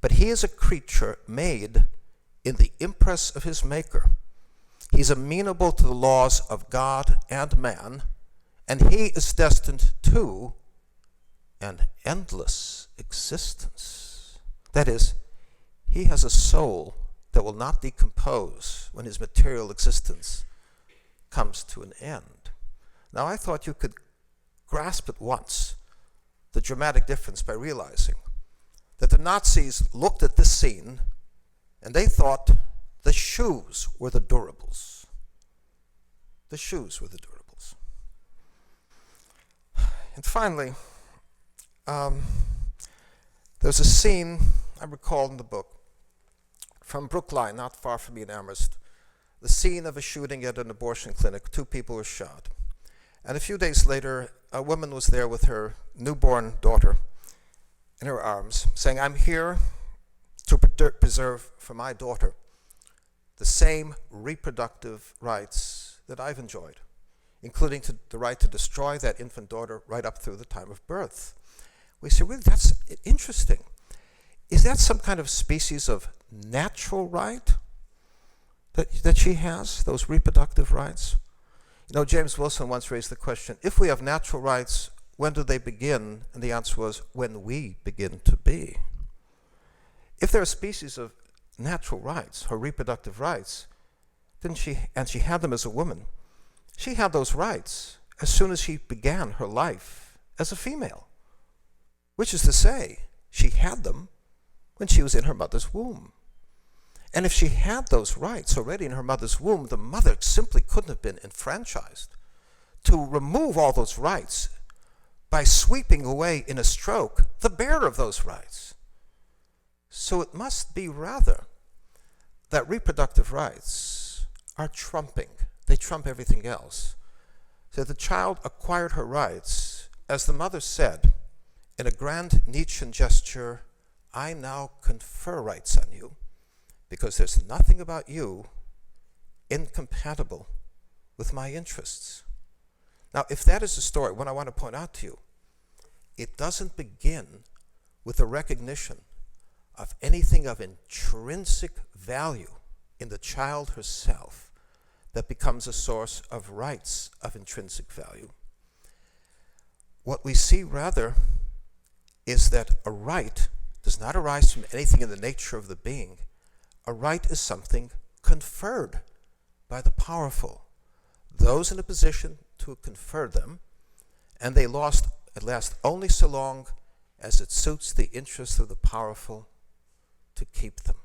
but he is a creature made in the impress of his maker. He's amenable to the laws of God and man, and he is destined to an endless existence." That is, he has a soul that will not decompose when his material existence comes to an end. Now, I thought you could grasp at once the dramatic difference by realizing that the Nazis looked at this scene and they thought the shoes were the durables. The shoes were the durables. And finally, there's a scene I recall in the book from Brookline, not far from me in Amherst, the scene of a shooting at an abortion clinic. 2 people were shot. And a few days later, a woman was there with her newborn daughter in her arms, saying, "I'm here to preserve for my daughter the same reproductive rights that I've enjoyed, including the right to destroy that infant daughter right up through the time of birth. We say, really, that's interesting. Is that some kind of species of natural right that she has, those reproductive rights? You know, James Wilson once raised the question, if we have natural rights, when do they begin? And the answer was, when we begin to be. If they're a species of natural rights, her reproductive rights, then she had them as a woman, she had those rights as soon as she began her life as a female. Which is to say, she had them when she was in her mother's womb. And if she had those rights already in her mother's womb, the mother simply couldn't have been enfranchised. To remove all those rights by sweeping away in a stroke the bearer of those rights. So it must be rather that reproductive rights are trumping. They trump everything else. So the child acquired her rights, as the mother said, in a grand Nietzschean gesture, I now confer rights on you, because there's nothing about you incompatible with my interests. Now, if that is the story, what I want to point out to you, it doesn't begin with a recognition of anything of intrinsic value in the child herself that becomes a source of rights of intrinsic value. What we see rather is that a right does not arise from anything in the nature of the being. A right is something conferred by the powerful, those in a position to confer them, and they last only so long as it suits the interests of the powerful to keep them.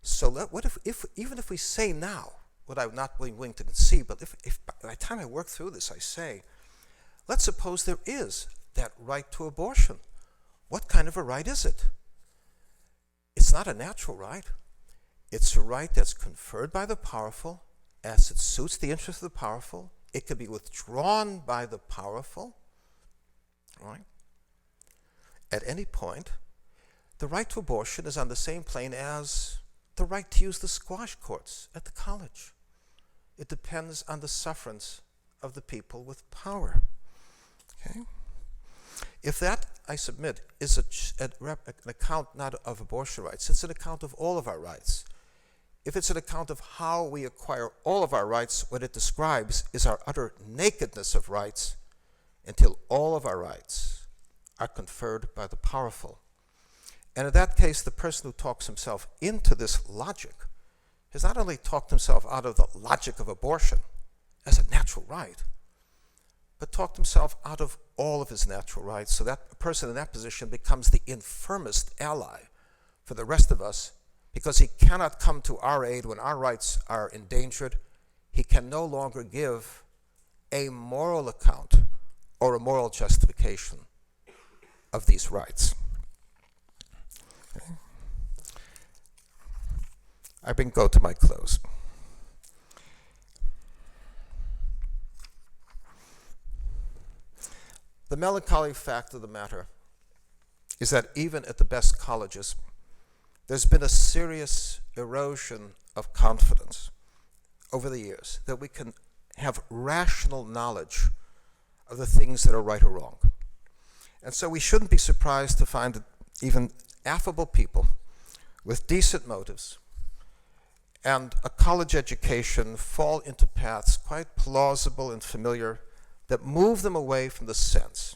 So what if even if we say now, what I'm not willing to concede, but if by the time I work through this I say, let's suppose there is that right to abortion. What kind of a right is it? It's not a natural right. It's a right that's conferred by the powerful as it suits the interests of the powerful. It can be withdrawn by the powerful, right? At any point. The right to abortion is on the same plane as the right to use the squash courts at the college. It depends on the sufferance of the people with power. Okay? If that, I submit, is an account not of abortion rights, it's an account of all of our rights. If it's an account of how we acquire all of our rights, what it describes is our utter nakedness of rights until all of our rights are conferred by the powerful. And in that case, the person who talks himself into this logic has not only talked himself out of the logic of abortion as a natural right, but talked himself out of all of his natural rights. So that person in that position becomes the infirmest ally for the rest of us, because he cannot come to our aid when our rights are endangered. He can no longer give a moral account or a moral justification of these rights. Okay. I go to my close. The melancholy fact of the matter is that even at the best colleges, there's been a serious erosion of confidence over the years that we can have rational knowledge of the things that are right or wrong. And so we shouldn't be surprised to find that even affable people with decent motives and a college education fall into paths quite plausible and familiar that move them away from the sense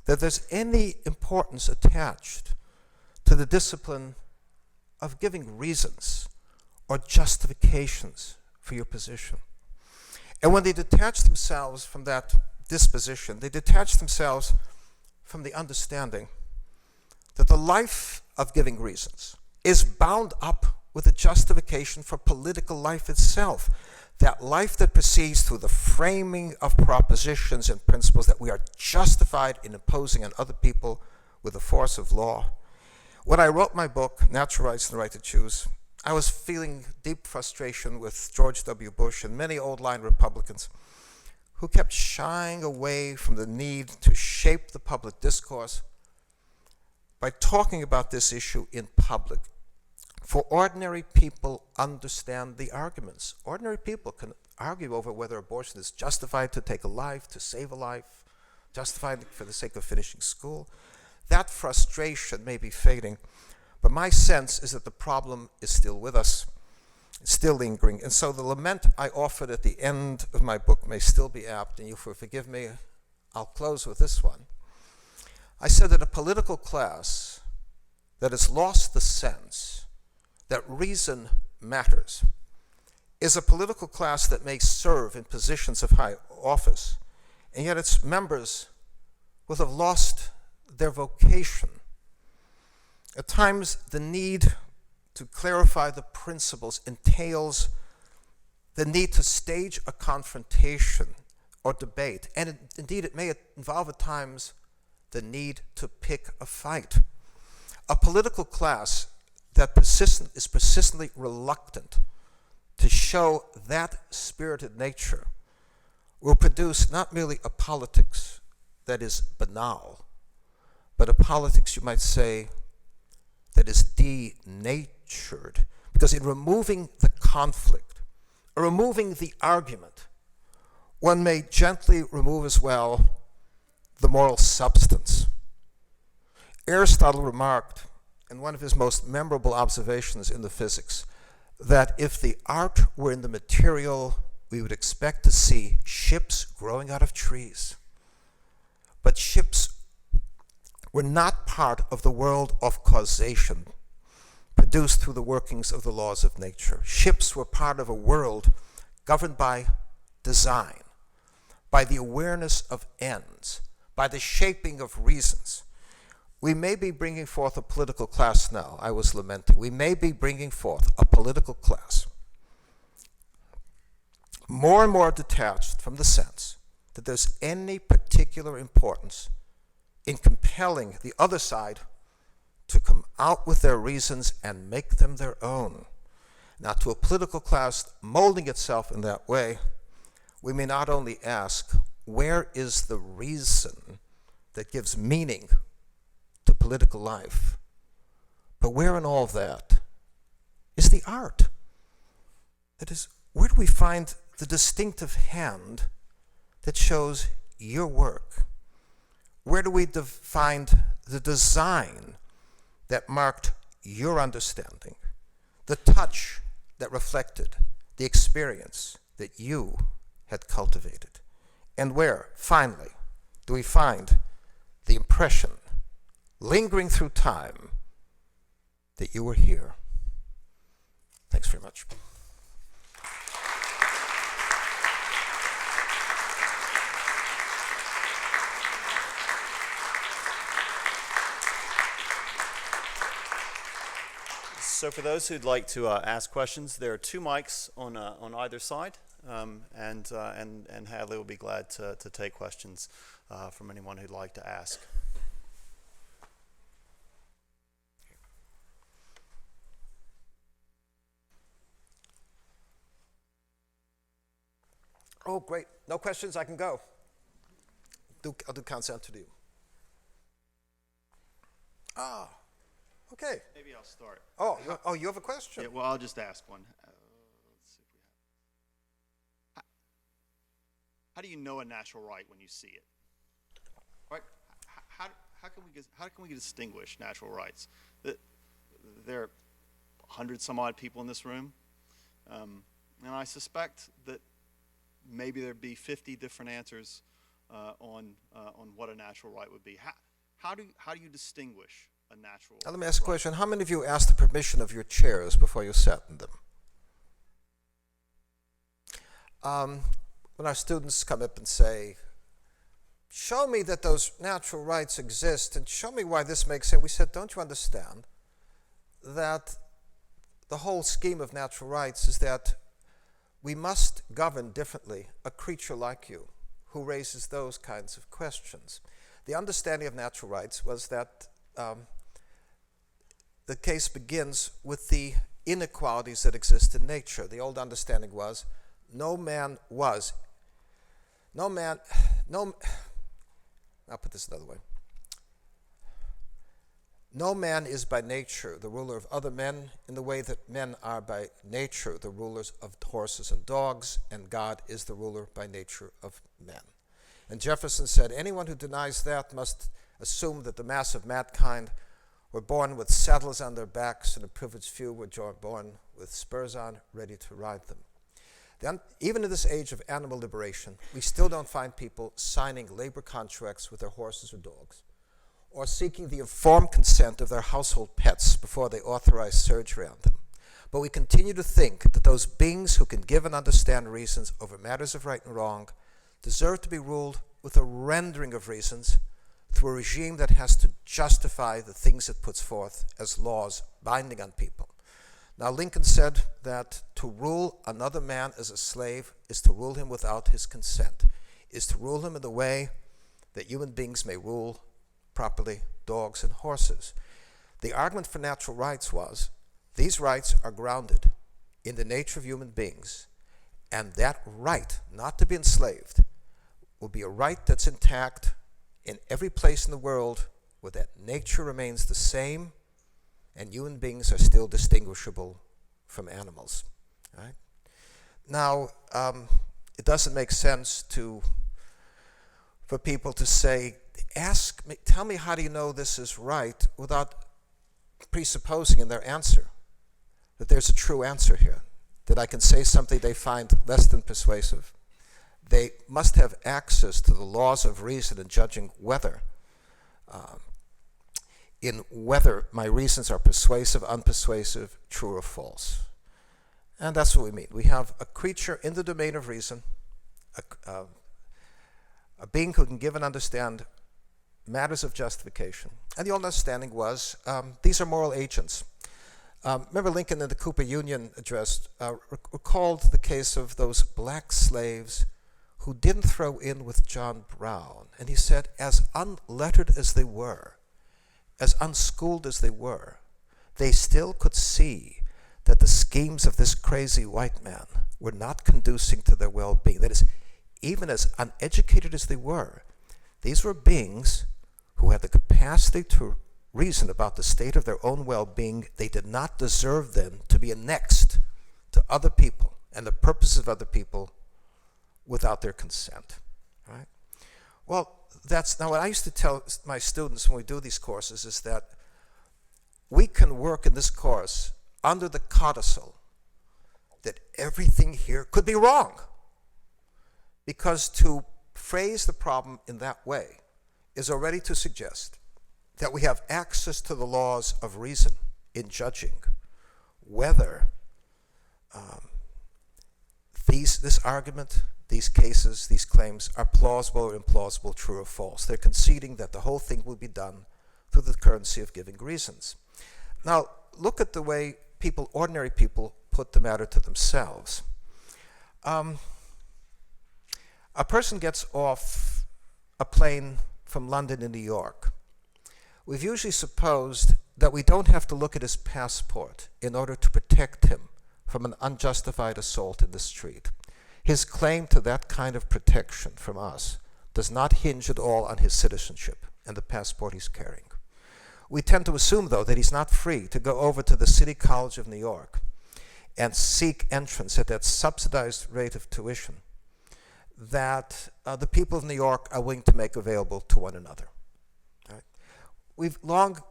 that there's any importance attached to the discipline of giving reasons or justifications for your position. And when they detach themselves from that disposition, they detach themselves from the understanding that the life of giving reasons is bound up with a justification for political life itself. That life that proceeds through the framing of propositions and principles that we are justified in imposing on other people with the force of law. When I wrote my book, Natural Rights and the Right to Choose, I was feeling deep frustration with George W. Bush and many old-line Republicans who kept shying away from the need to shape the public discourse by talking about this issue in public. For ordinary people understand the arguments. Ordinary people can argue over whether abortion is justified to take a life, to save a life, justified for the sake of finishing school. That frustration may be fading, but my sense is that the problem is still with us, it's still lingering. And so the lament I offered at the end of my book may still be apt, and you forgive me, I'll close with this one. I said that a political class that has lost the sense that reason matters is a political class that may serve in positions of high office, and yet its members will have lost their vocation. At times, the need to clarify the principles entails the need to stage a confrontation or debate, and indeed it may involve at times the need to pick a fight. A political class that is persistently reluctant to show that spirited nature will produce not merely a politics that is banal, but a politics, you might say, that is denatured. Because in removing the conflict, or removing the argument, one may gently remove as well the moral substance. Aristotle remarked, in one of his most memorable observations in the Physics, that if the art were in the material, we would expect to see ships growing out of trees. But ships were not part of the world of causation produced through the workings of the laws of nature. Ships were part of a world governed by design, by the awareness of ends, by the shaping of reasons. We may be bringing forth a political class now, I was lamenting. We may be bringing forth a political class more and more detached from the sense that there's any particular importance in compelling the other side to come out with their reasons and make them their own. Now, to a political class molding itself in that way, we may not only ask, where is the reason that gives meaning to political life, but where in all of that is the art? That is, where do we find the distinctive hand that shows your work? Where do we find the design that marked your understanding, the touch that reflected the experience that you had cultivated? And where, finally, do we find the impression, lingering through time, that you were here? Thanks very much. So for those who'd like to ask questions, there are two mics on either side, and Hadley will be glad to take questions from anyone who'd like to ask. Oh, great. No questions, I can go. I'll do consent to you. Ah, okay. Maybe I'll start. Oh, you have a question? Yeah, well, I'll just ask one. Let's see if we have. How do you know a natural right when you see it? Right? How can we distinguish natural rights? There are 100 some odd people in this room, and I suspect that maybe there'd be 50 different answers on what a natural right would be. How do you distinguish a natural Now let me ask a right? question. How many of you asked the permission of your chairs before you sat in them? When our students come up and say, show me that those natural rights exist and show me why this makes sense, we said, don't you understand that the whole scheme of natural rights is that we must govern differently a creature like you who raises those kinds of questions. The understanding of natural rights was that the case begins with the inequalities that exist in nature. The old understanding was I'll put this another way. No man is by nature the ruler of other men in the way that men are by nature the rulers of horses and dogs, and God is the ruler by nature of men. And Jefferson said, anyone who denies that must assume that the mass of mankind were born with saddles on their backs, and a privileged few were born with spurs on, ready to ride them. Then, even in this age of animal liberation, we still don't find people signing labor contracts with their horses or dogs, or seeking the informed consent of their household pets before they authorize surgery on them. But we continue to think that those beings who can give and understand reasons over matters of right and wrong deserve to be ruled with a rendering of reasons through a regime that has to justify the things it puts forth as laws binding on people. Now, Lincoln said that to rule another man as a slave is to rule him without his consent, is to rule him in the way that human beings may rule properly dogs and horses. The argument for natural rights was, these rights are grounded in the nature of human beings, and that right, not to be enslaved, will be a right that's intact in every place in the world where that nature remains the same and human beings are still distinguishable from animals. Right? Now, it doesn't make sense for people to say, ask me, tell me how do you know this is right, without presupposing in their answer that there's a true answer here, that I can say something they find less than persuasive. They must have access to the laws of reason in judging whether my reasons are persuasive, unpersuasive, true or false. And that's what we mean. We have a creature in the domain of reason, a being who can give and understand matters of justification. And the old understanding was, these are moral agents. Remember Lincoln in the Cooper Union address recalled the case of those black slaves who didn't throw in with John Brown. And he said, as unlettered as they were, as unschooled as they were, they still could see that the schemes of this crazy white man were not conducing to their well-being. That is, even as uneducated as they were, these were beings who had the capacity to reason about the state of their own well-being. They did not deserve then to be annexed to other people and the purposes of other people without their consent. Right? Well, that's now what I used to tell my students when we do these courses is that we can work in this course under the codicil that everything here could be wrong. Because to phrase the problem in that way is already to suggest that we have access to the laws of reason in judging whether this argument, these cases, these claims are plausible or implausible, true or false. They're conceding that the whole thing will be done through the currency of giving reasons. Now, look at the way ordinary people, put the matter to themselves. A person gets off a plane from London to New York. We've usually supposed that we don't have to look at his passport in order to protect him from an unjustified assault in the street. His claim to that kind of protection from us does not hinge at all on his citizenship and the passport he's carrying. We tend to assume, though, that he's not free to go over to the City College of New York and seek entrance at that subsidized rate of tuition that the people of New York are willing to make available to one another. Right? We've long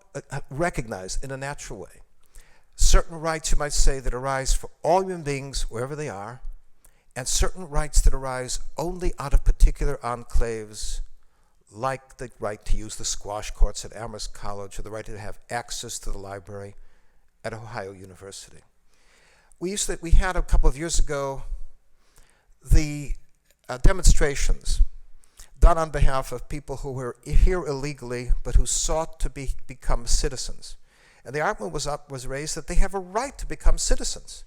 recognized in a natural way certain rights, you might say, that arise for all human beings wherever they are, and certain rights that arise only out of particular enclaves, like the right to use the squash courts at Amherst College or the right to have access to the library at Ohio University. We had a couple of years ago the demonstrations done on behalf of people who were here illegally but who sought to become citizens. And the argument was raised that they have a right to become citizens.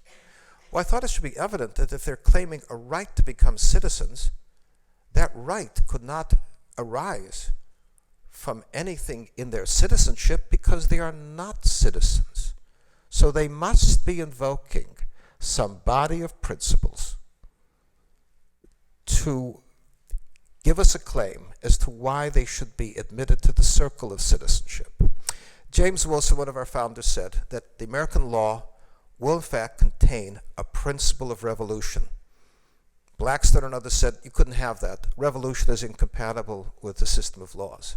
Well, I thought it should be evident that if they're claiming a right to become citizens, that right could not arise from anything in their citizenship because they are not citizens. So they must be invoking some body of principles to give us a claim as to why they should be admitted to the circle of citizenship. James Wilson, one of our founders, said that the American law will in fact contain a principle of revolution. Blackstone and others said you couldn't have that. Revolution is incompatible with the system of laws.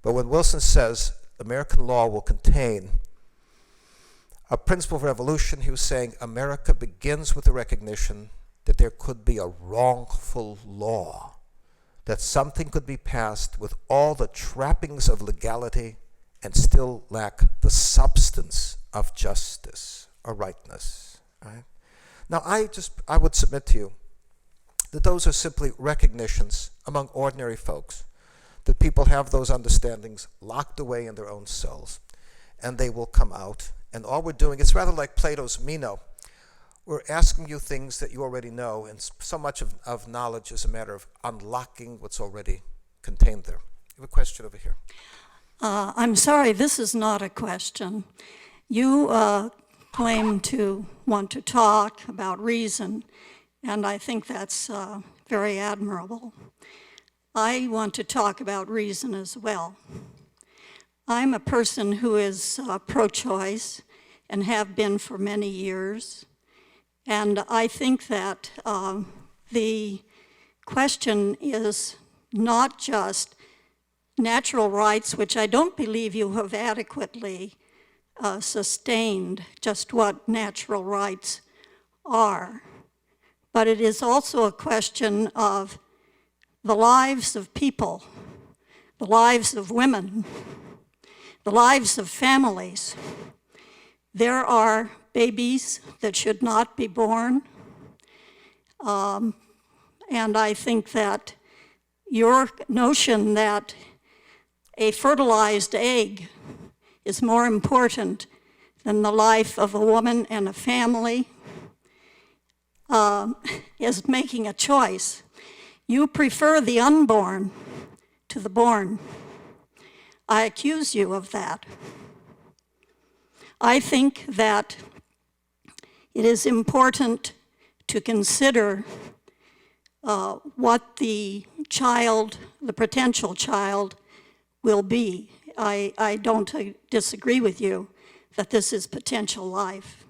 But when Wilson says American law will contain a principle of revolution, he was saying America begins with the recognition that there could be a wrongful law, that something could be passed with all the trappings of legality and still lack the substance of justice or rightness. Right? Now, I would submit to you that those are simply recognitions among ordinary folks, that people have those understandings locked away in their own souls, and they will come out. And all we're doing, it's rather like Plato's Meno. We're asking you things that you already know, and so much of knowledge is a matter of unlocking what's already contained there. You have a question over here. I'm sorry, this is not a question. You claim to want to talk about reason, and I think that's very admirable. I want to talk about reason as well. I'm a person who is pro-choice and have been for many years, and I think that the question is not just natural rights, which I don't believe you have adequately sustained just what natural rights are, but it is also a question of the lives of people, the lives of women, the lives of families. There are babies that should not be born, and I think that your notion that a fertilized egg is more important than the life of a woman and a family is making a choice. You prefer the unborn to the born. I accuse you of that. I think that it is important to consider what the child, the potential child, will be. I don't disagree with you that this is potential life.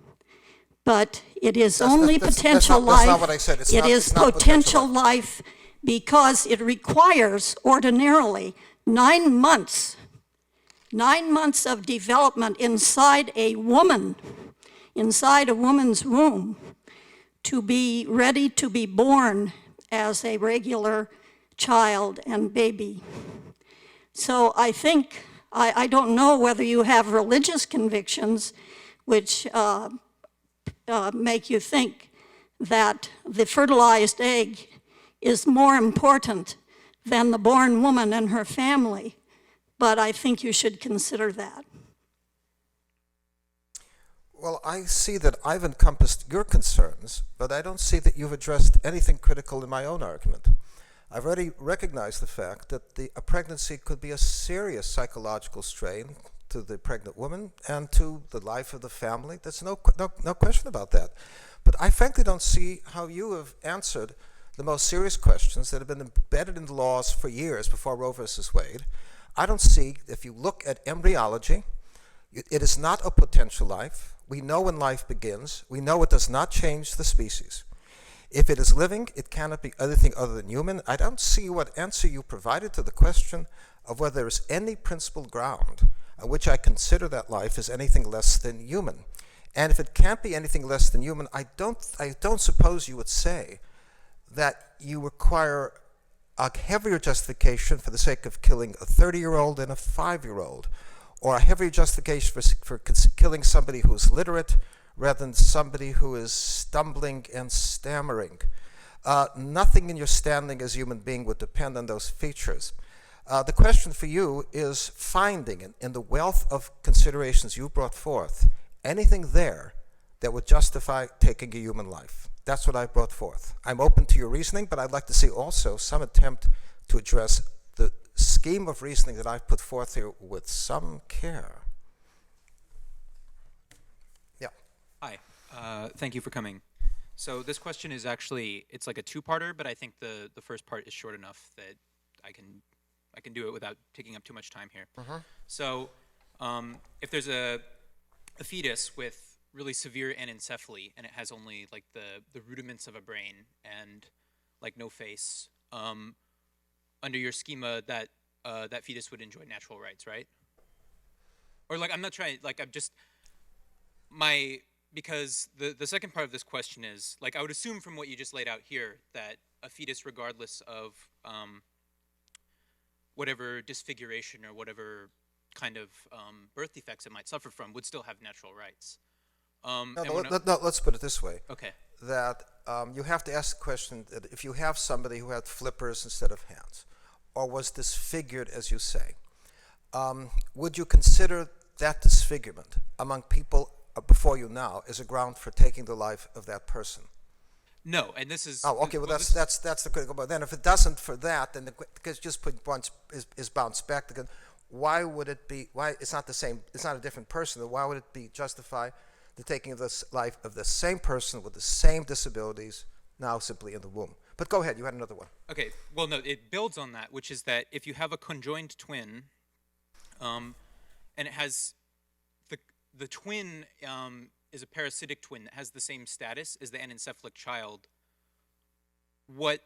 But it is only potential life. That's not what I said. It is potential life because it requires ordinarily 9 months. 9 months of development inside a woman, inside a woman's womb, to be ready to be born as a regular child and baby. So I think, I don't know whether you have religious convictions which make you think that the fertilized egg is more important than the born woman and her family, but I think you should consider that. Well, I see that I've encompassed your concerns, but I don't see that you've addressed anything critical in my own argument. I've already recognized the fact that a pregnancy could be a serious psychological strain to the pregnant woman and to the life of the family. There's no question about that. But I frankly don't see how you have answered the most serious questions that have been embedded in the laws for years before Roe versus Wade. I don't see, if you look at embryology, it is not a potential life. We know when life begins. We know it does not change the species. If it is living, it cannot be anything other than human. I don't see what answer you provided to the question of whether there is any principled ground on which I consider that life as anything less than human. And if it can't be anything less than human, I don't suppose you would say that you require a heavier justification for the sake of killing a 30-year-old and a 5-year-old, or a heavier justification for killing somebody who is literate rather than somebody who is stumbling and stammering. Nothing in your standing as a human being would depend on those features. The question for you is finding, in the wealth of considerations you brought forth, anything there that would justify taking a human life. That's what I brought forth. I'm open to your reasoning, but I'd like to see also some attempt to address the scheme of reasoning that I've put forth here with some care. Yeah. Hi, thank you for coming. So this question is actually, it's like a two-parter, but I think the first part is short enough that I can do it without taking up too much time here. So If there's a fetus with really severe anencephaly and it has only like the rudiments of a brain and like no face, under your schema that that fetus would enjoy natural rights, right? Or like I'm not trying like I'm just my because the second part of this question is like I would assume from what you just laid out here that a fetus, regardless of whatever disfiguration or whatever kind of birth defects it might suffer from, would still have natural rights. Let's put it this way. Okay. That you have to ask the question that if you have somebody who had flippers instead of hands, or was disfigured, as you say, would you consider that disfigurement among people before you now as a ground for taking the life of that person? No, and this is. Oh, okay. Well, that's the critical. But then, if it doesn't for that, then because just put once is bounced back again. Why would it be? Why it's not the same? It's not a different person. Then why would it be justify the taking of the life of the same person with the same disabilities now simply in the womb? But go ahead. You had another one. Okay. Well, no, it builds on that, which is that if you have a conjoined twin, and it has the twin is a parasitic twin that has the same status as the anencephalic child, what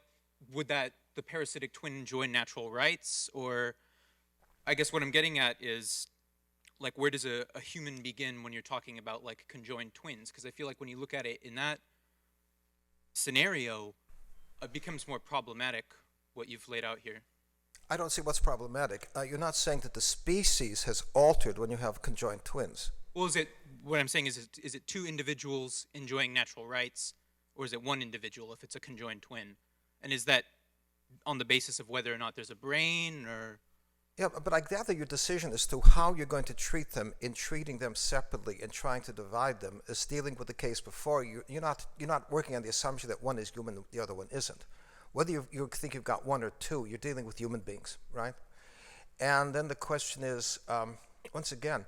would the parasitic twin enjoy natural rights? Or I guess what I'm getting at is like where does a human begin when you're talking about like conjoined twins? Because I feel like when you look at it in that scenario, it becomes more problematic what you've laid out here. I don't see what's problematic. You're not saying that the species has altered when you have conjoined twins. Well, what I'm saying is it two individuals enjoying natural rights, or is it one individual if it's a conjoined twin? And is that on the basis of whether or not there's a brain, or? Yeah, but I gather your decision as to how you're going to treat them in treating them separately and trying to divide them is dealing with the case before you. You're not working on the assumption that one is human and the other one isn't. Whether you think you've got one or two, you're dealing with human beings, right? And then the question is, once again,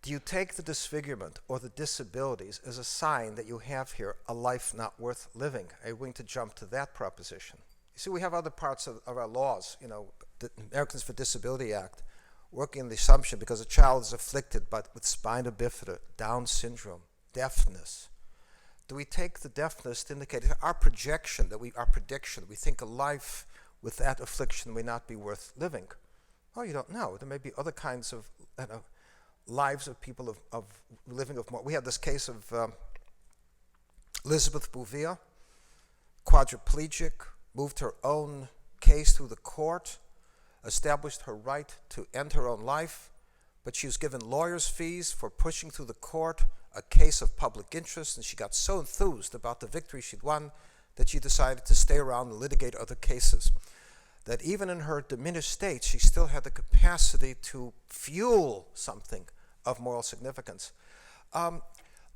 do you take the disfigurement or the disabilities as a sign that you have here a life not worth living? Are you willing to jump to that proposition? You see, we have other parts of our laws, the Americans for Disability Act, working on the assumption because a child is afflicted with spina bifida, Down syndrome, deafness. Do we take the deafness to indicate our prediction that we think a life with that affliction may not be worth living? Oh, you don't know. There may be other kinds of lives of people of living of more. We have this case of Elizabeth Bouvier, quadriplegic, moved her own case through the court, established her right to end her own life, but she was given lawyers' fees for pushing through the court a case of public interest, and she got so enthused about the victory she'd won that she decided to stay around and litigate other cases. That even in her diminished state, she still had the capacity to fuel something of moral significance.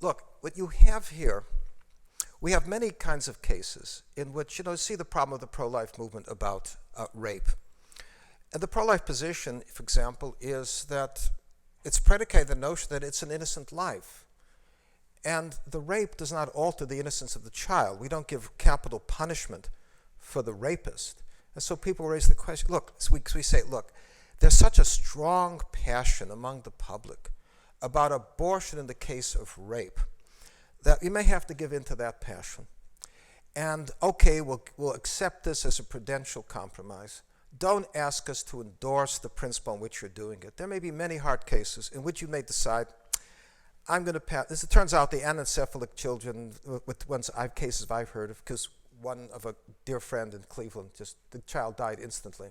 Look, what you have here, we have many kinds of cases in which, see the problem of the pro-life movement about rape. And the pro-life position, for example, is that it's predicated on the notion that it's an innocent life. And the rape does not alter the innocence of the child. We don't give capital punishment for the rapist. And so people raise the question, look, we say, look, there's such a strong passion among the public about abortion in the case of rape that you may have to give in to that passion. And okay, we'll accept this as a prudential compromise. Don't ask us to endorse the principle on which you're doing it. There may be many hard cases in which you may decide, I'm going to pass. As it turns out, the anencephalic children, with cases I've heard of, because one of a dear friend in Cleveland, the child died instantly.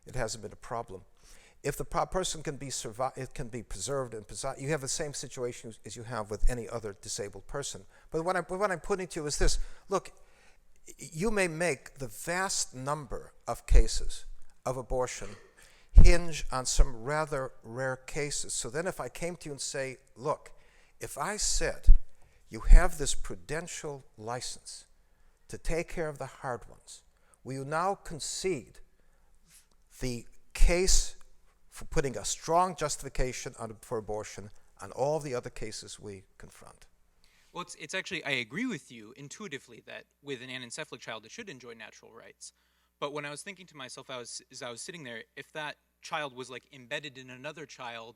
It hasn't been a problem. If the person can be it can be preserved and preserved, you have the same situation as you have with any other disabled person. But what I'm putting to you is this: look, you may make the vast number of cases of abortion hinge on some rather rare cases. So then, if I came to you and say, look, if I said you have this prudential license to take care of the hard ones, will you now concede the case for putting a strong justification for abortion on all the other cases we confront? Well, it's actually, I agree with you intuitively that with an anencephalic child, it should enjoy natural rights. But when I was thinking to myself, as I was sitting there, if that child was like embedded in another child,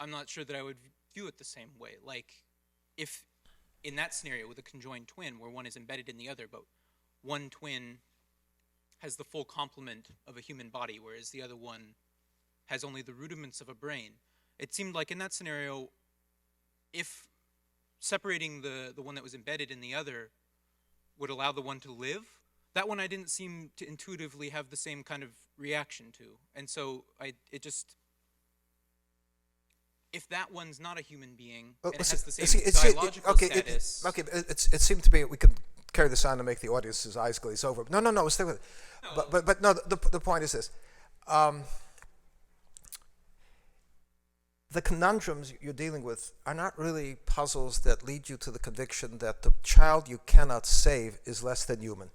I'm not sure that I would view it the same way. Like, if in that scenario with a conjoined twin where one is embedded in the other, but one twin has the full complement of a human body, whereas the other one has only the rudiments of a brain. It seemed like in that scenario, if separating the one that was embedded in the other would allow the one to live, that one I didn't seem to intuitively have the same kind of reaction to. And so if that one's not a human being, and it has the same biological status. It seemed to me we could carry this on and make the audience's eyes glaze over. No, stay with it. No. But no, the point is this. The conundrums you're dealing with are not really puzzles that lead you to the conviction that the child you cannot save is less than human.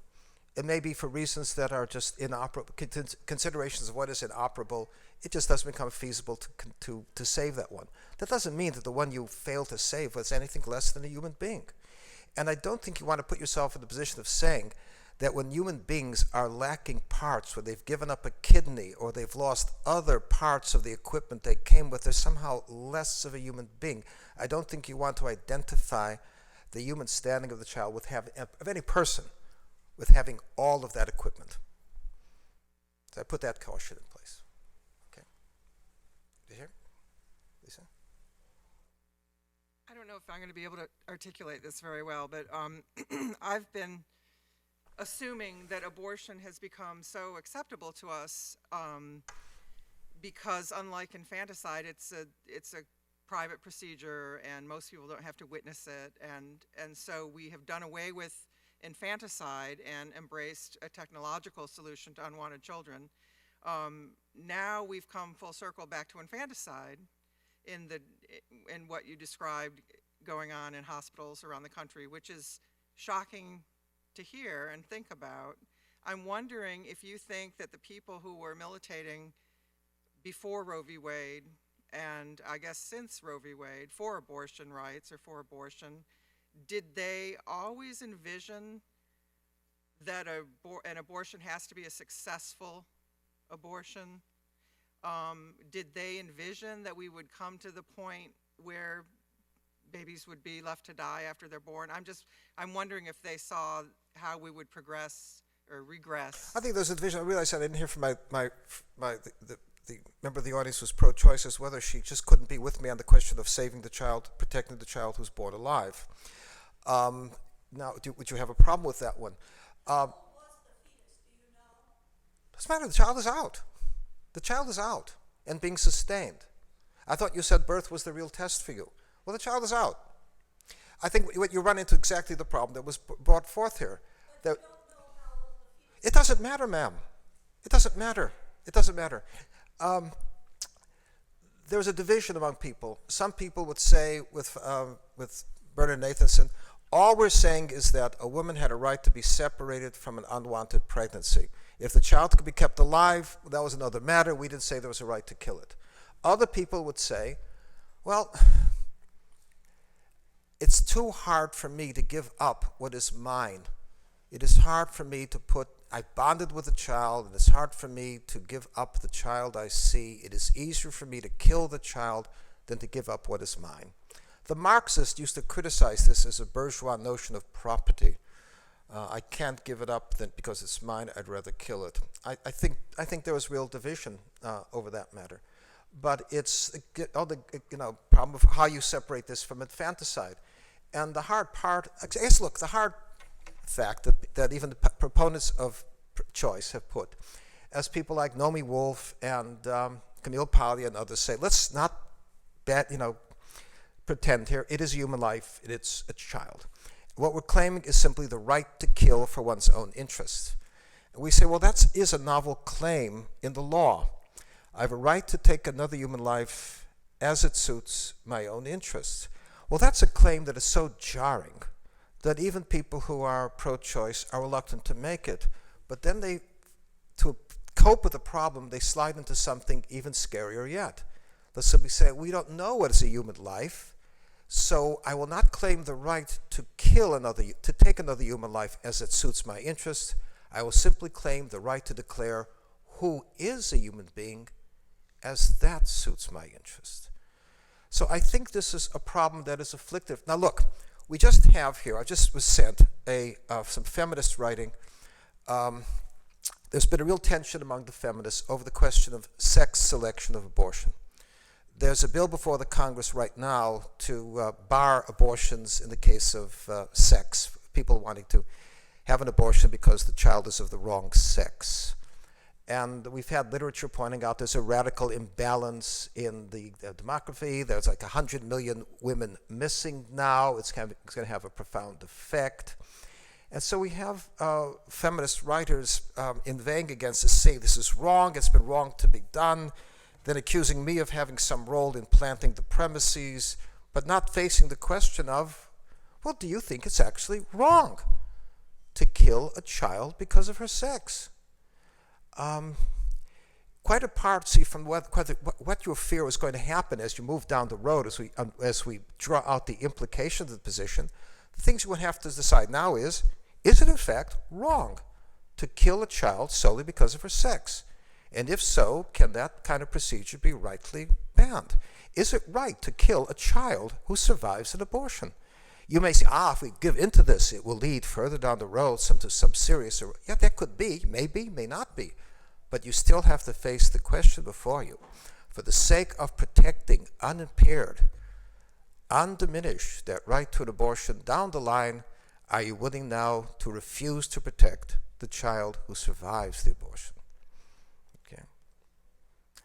It may be for reasons that are just inoperable, considerations of what is inoperable. It just doesn't become feasible to save that one. That doesn't mean that the one you fail to save was anything less than a human being. And I don't think you want to put yourself in the position of saying that when human beings are lacking parts, where they've given up a kidney or they've lost other parts of the equipment they came with, they're somehow less of a human being. I don't think you want to identify the human standing of the child with of any person with having all of that equipment. So I put that caution in place. Okay. Do you hear? Lisa? I don't know if I'm going to be able to articulate this very well, but I've been assuming that abortion has become so acceptable to us because, unlike infanticide, it's a private procedure and most people don't have to witness it, and so we have done away with infanticide and embraced a technological solution to unwanted children. Now we've come full circle back to infanticide in what you described going on in hospitals around the country, which is shocking to hear and think about. I'm wondering if you think that the people who were militating before Roe v. Wade, and I guess since Roe v. Wade, for abortion rights or for abortion, did they always envision that an abortion has to be a successful abortion? Did they envision that we would come to the point where babies would be left to die after they're born? I'm wondering if they saw how we would progress or regress. I think there's a division. I realize I didn't hear from the member of the audience who's pro-choice as whether she just couldn't be with me on the question of saving the child, protecting the child who's born alive. Now, would you have a problem with that one? Doesn't matter. The child is out. The child is out and being sustained. I thought you said birth was the real test for you. Well, the child is out. I think what you run into exactly the problem that was brought forth here. That it doesn't matter, ma'am. It doesn't matter. It doesn't matter. There's a division among people. Some people would say, with Bernard Nathanson, all we're saying is that a woman had a right to be separated from an unwanted pregnancy. If the child could be kept alive, that was another matter. We didn't say there was a right to kill it. Other people would say, well, it's too hard for me to give up what is mine. It is hard for me to I bonded with a child, and it's hard for me to give up the child I see. It is easier for me to kill the child than to give up what is mine. The Marxists used to criticize this as a bourgeois notion of property. I can't give it up because it's mine. I'd rather kill it. I think there was real division over that matter, but it's the problem of how you separate this from infanticide, and the hard part. Look, the hard fact that even the proponents of choice have put, as people like Naomi Wolf and Camille Paglia and others say, let's not pretend here. It is human life. It's a child. What we're claiming is simply the right to kill for one's own interests. And we say, well, that is a novel claim in the law. I have a right to take another human life as it suits my own interests. Well, that's a claim that is so jarring that even people who are pro-choice are reluctant to make it. But then to cope with the problem, they slide into something even scarier yet. They'll simply say, we don't know what is a human life, so I will not claim the right to take another human life as it suits my interest. I will simply claim the right to declare who is a human being as that suits my interest. So I think this is a problem that is afflictive. Now look, we just have here, I just was sent some feminist writing. There's been a real tension among the feminists over the question of sex selection of abortion. There's a bill before the Congress right now to bar abortions in the case of sex, people wanting to have an abortion because the child is of the wrong sex. And we've had literature pointing out there's a radical imbalance in the demography. There's like 100 million women missing now. It's going to have a profound effect. And so we have feminist writers inveighing against this, saying this is wrong, it's been wrong to be done, then accusing me of having some role in planting the premises, but not facing the question of, well, do you think it's actually wrong to kill a child because of her sex? Quite apart, see, from what you fear is going to happen as you move down the road, as we draw out the implications of the position, the things you would have to decide now is it in fact wrong to kill a child solely because of her sex? And if so, can that kind of procedure be rightly banned? Is it right to kill a child who survives an abortion? You may say, if we give into this, it will lead further down the road to some serious, yeah, that could be, maybe, may not be. But you still have to face the question before you. For the sake of protecting unimpaired, undiminished that right to an abortion down the line, are you willing now to refuse to protect the child who survives the abortion? Okay.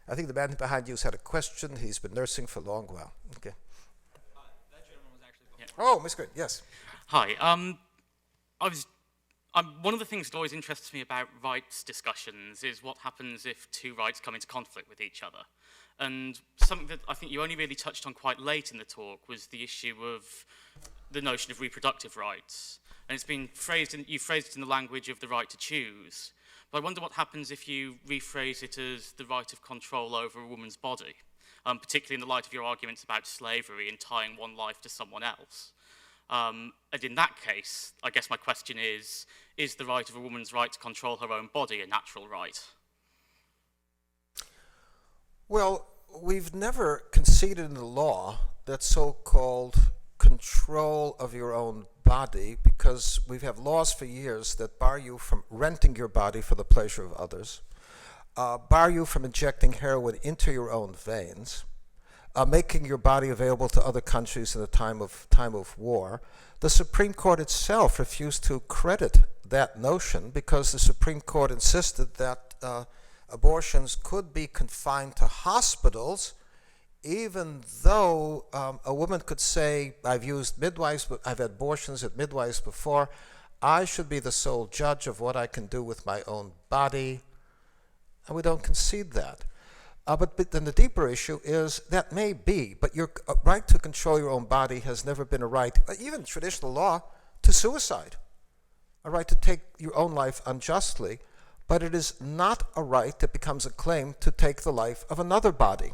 I think the man behind you has had a question. He's been nursing for a long while. Okay. That gentleman was actually... Yeah. Oh, Miss Good, yes. Hi. One of the things that always interests me about rights discussions is what happens if two rights come into conflict with each other. And something that I think you only really touched on quite late in the talk was the issue of the notion of reproductive rights. And it's been you phrased it in the language of the right to choose. But I wonder what happens if you rephrase it as the right of control over a woman's body, particularly in the light of your arguments about slavery and tying one life to someone else. And in that case, I guess my question is the right of a woman's right to control her own body a natural right? Well, we've never conceded in the law that so-called control of your own body, because we have laws for years that bar you from renting your body for the pleasure of others, bar you from injecting heroin into your own veins, making your body available to other countries in a time of war. The Supreme Court itself refused to credit that notion because the Supreme Court insisted that abortions could be confined to hospitals, even though a woman could say, I've used midwives, but I've had abortions at midwives before. I should be the sole judge of what I can do with my own body. And we don't concede that. But then the deeper issue is that may be, but your right to control your own body has never been a right, even traditional law, to suicide. A right to take your own life unjustly, but it is not a right that becomes a claim to take the life of another body,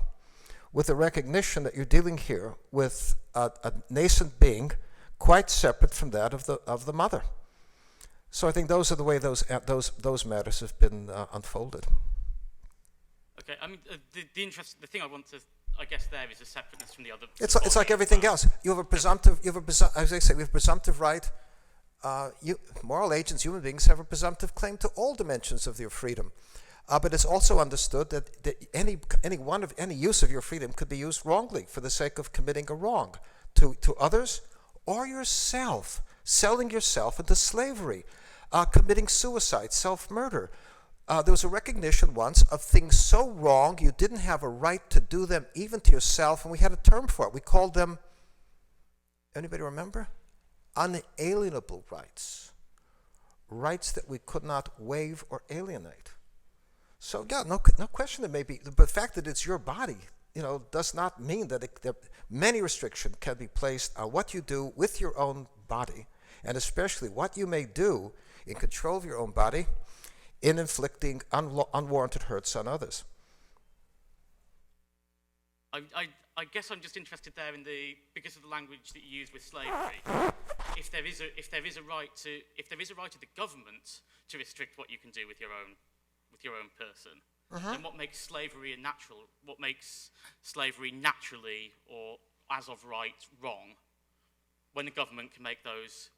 with the recognition that you're dealing here with a nascent being quite separate from that of the mother. So I think those are the way those matters have been unfolded. Okay, I mean, the thing I want to, I guess, there is a separateness from the other. It's like everything else. You have a presumptive, as I say, we have a presumptive right. Moral agents, human beings, have a presumptive claim to all dimensions of your freedom. But it's also understood that any use of your freedom could be used wrongly for the sake of committing a wrong to others or yourself, selling yourself into slavery, committing suicide, self-murder. There was a recognition once of things so wrong you didn't have a right to do them even to yourself, and we had a term for it. We called them, anybody remember? Unalienable rights. Rights that we could not waive or alienate. So yeah, no question there may be, but the fact that it's your body, does not mean that many restrictions can be placed on what you do with your own body, and especially what you may do in control of your own body in inflicting unwarranted hurts on others. I guess I'm just interested there because of the language that you use with slavery. If there is a right of the government to restrict what you can do with your own person, then what makes slavery what makes slavery naturally or as of right wrong? When the government can make those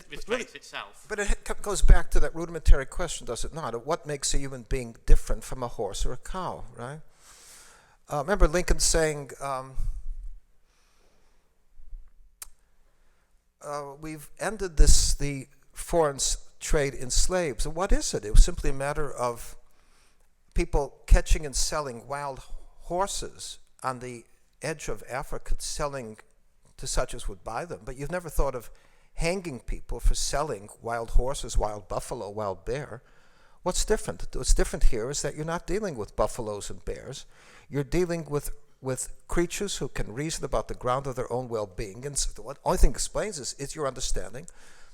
restraints itself. But it goes back to that rudimentary question, does it not? Of what makes a human being different from a horse or a cow, right? Remember Lincoln saying, we've ended the foreign trade in slaves. And what is it? It was simply a matter of people catching and selling wild horses on the edge of Africa, selling to such as would buy them. But you've never thought of hanging people for selling wild horses, wild buffalo, wild bear. What's different? What's different here is that you're not dealing with buffaloes and bears. You're dealing with creatures who can reason about the ground of their own well-being. And so the only thing explains this is your understanding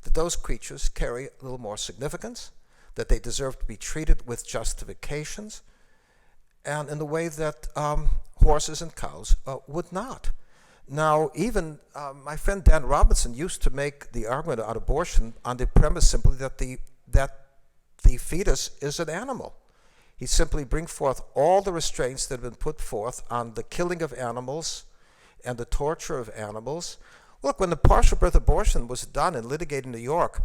that those creatures carry a little more significance, that they deserve to be treated with justifications, and in the way that horses and cows would not. Now, even my friend Dan Robinson used to make the argument on abortion on the premise simply that the fetus is an animal. He simply bring forth all the restraints that have been put forth on the killing of animals and the torture of animals. Look, when the partial birth abortion was done and litigated in New York,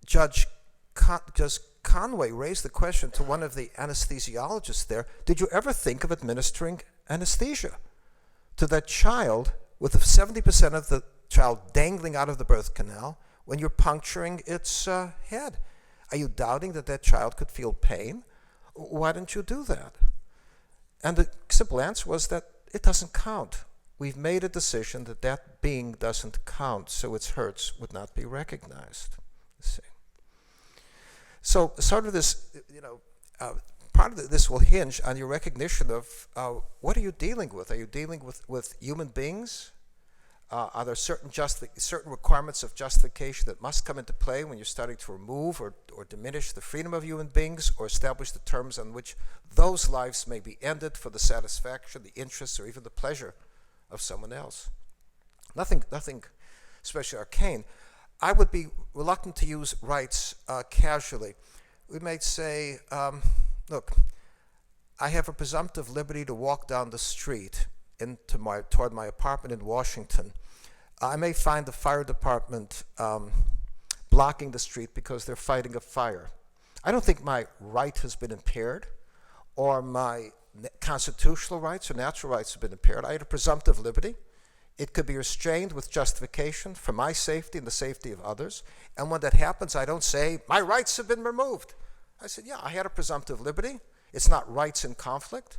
Judge Conway raised the question to one of the anesthesiologists there, did you ever think of administering anesthesia to that child with 70% of the child dangling out of the birth canal when you're puncturing its head? Are you doubting that that child could feel pain? Why didn't you do that? And the simple answer was that it doesn't count. We've made a decision that that being doesn't count, so its hurts would not be recognized. See. So sort of this, part of this will hinge on your recognition of what are you dealing with? Are you dealing with human beings? Are there certain requirements of justification that must come into play when you're starting to remove or diminish the freedom of human beings, or establish the terms on which those lives may be ended for the satisfaction, the interests, or even the pleasure of someone else? Nothing especially arcane. I would be reluctant to use rights casually. We might say, look, I have a presumptive liberty to walk down the street toward my apartment in Washington. I may find the fire department blocking the street because they're fighting a fire. I don't think my right has been impaired, or my constitutional rights or natural rights have been impaired. I had a presumptive liberty. It could be restrained with justification for my safety and the safety of others. And when that happens, I don't say, my rights have been removed. I said, yeah, I had a presumptive liberty. It's not rights in conflict,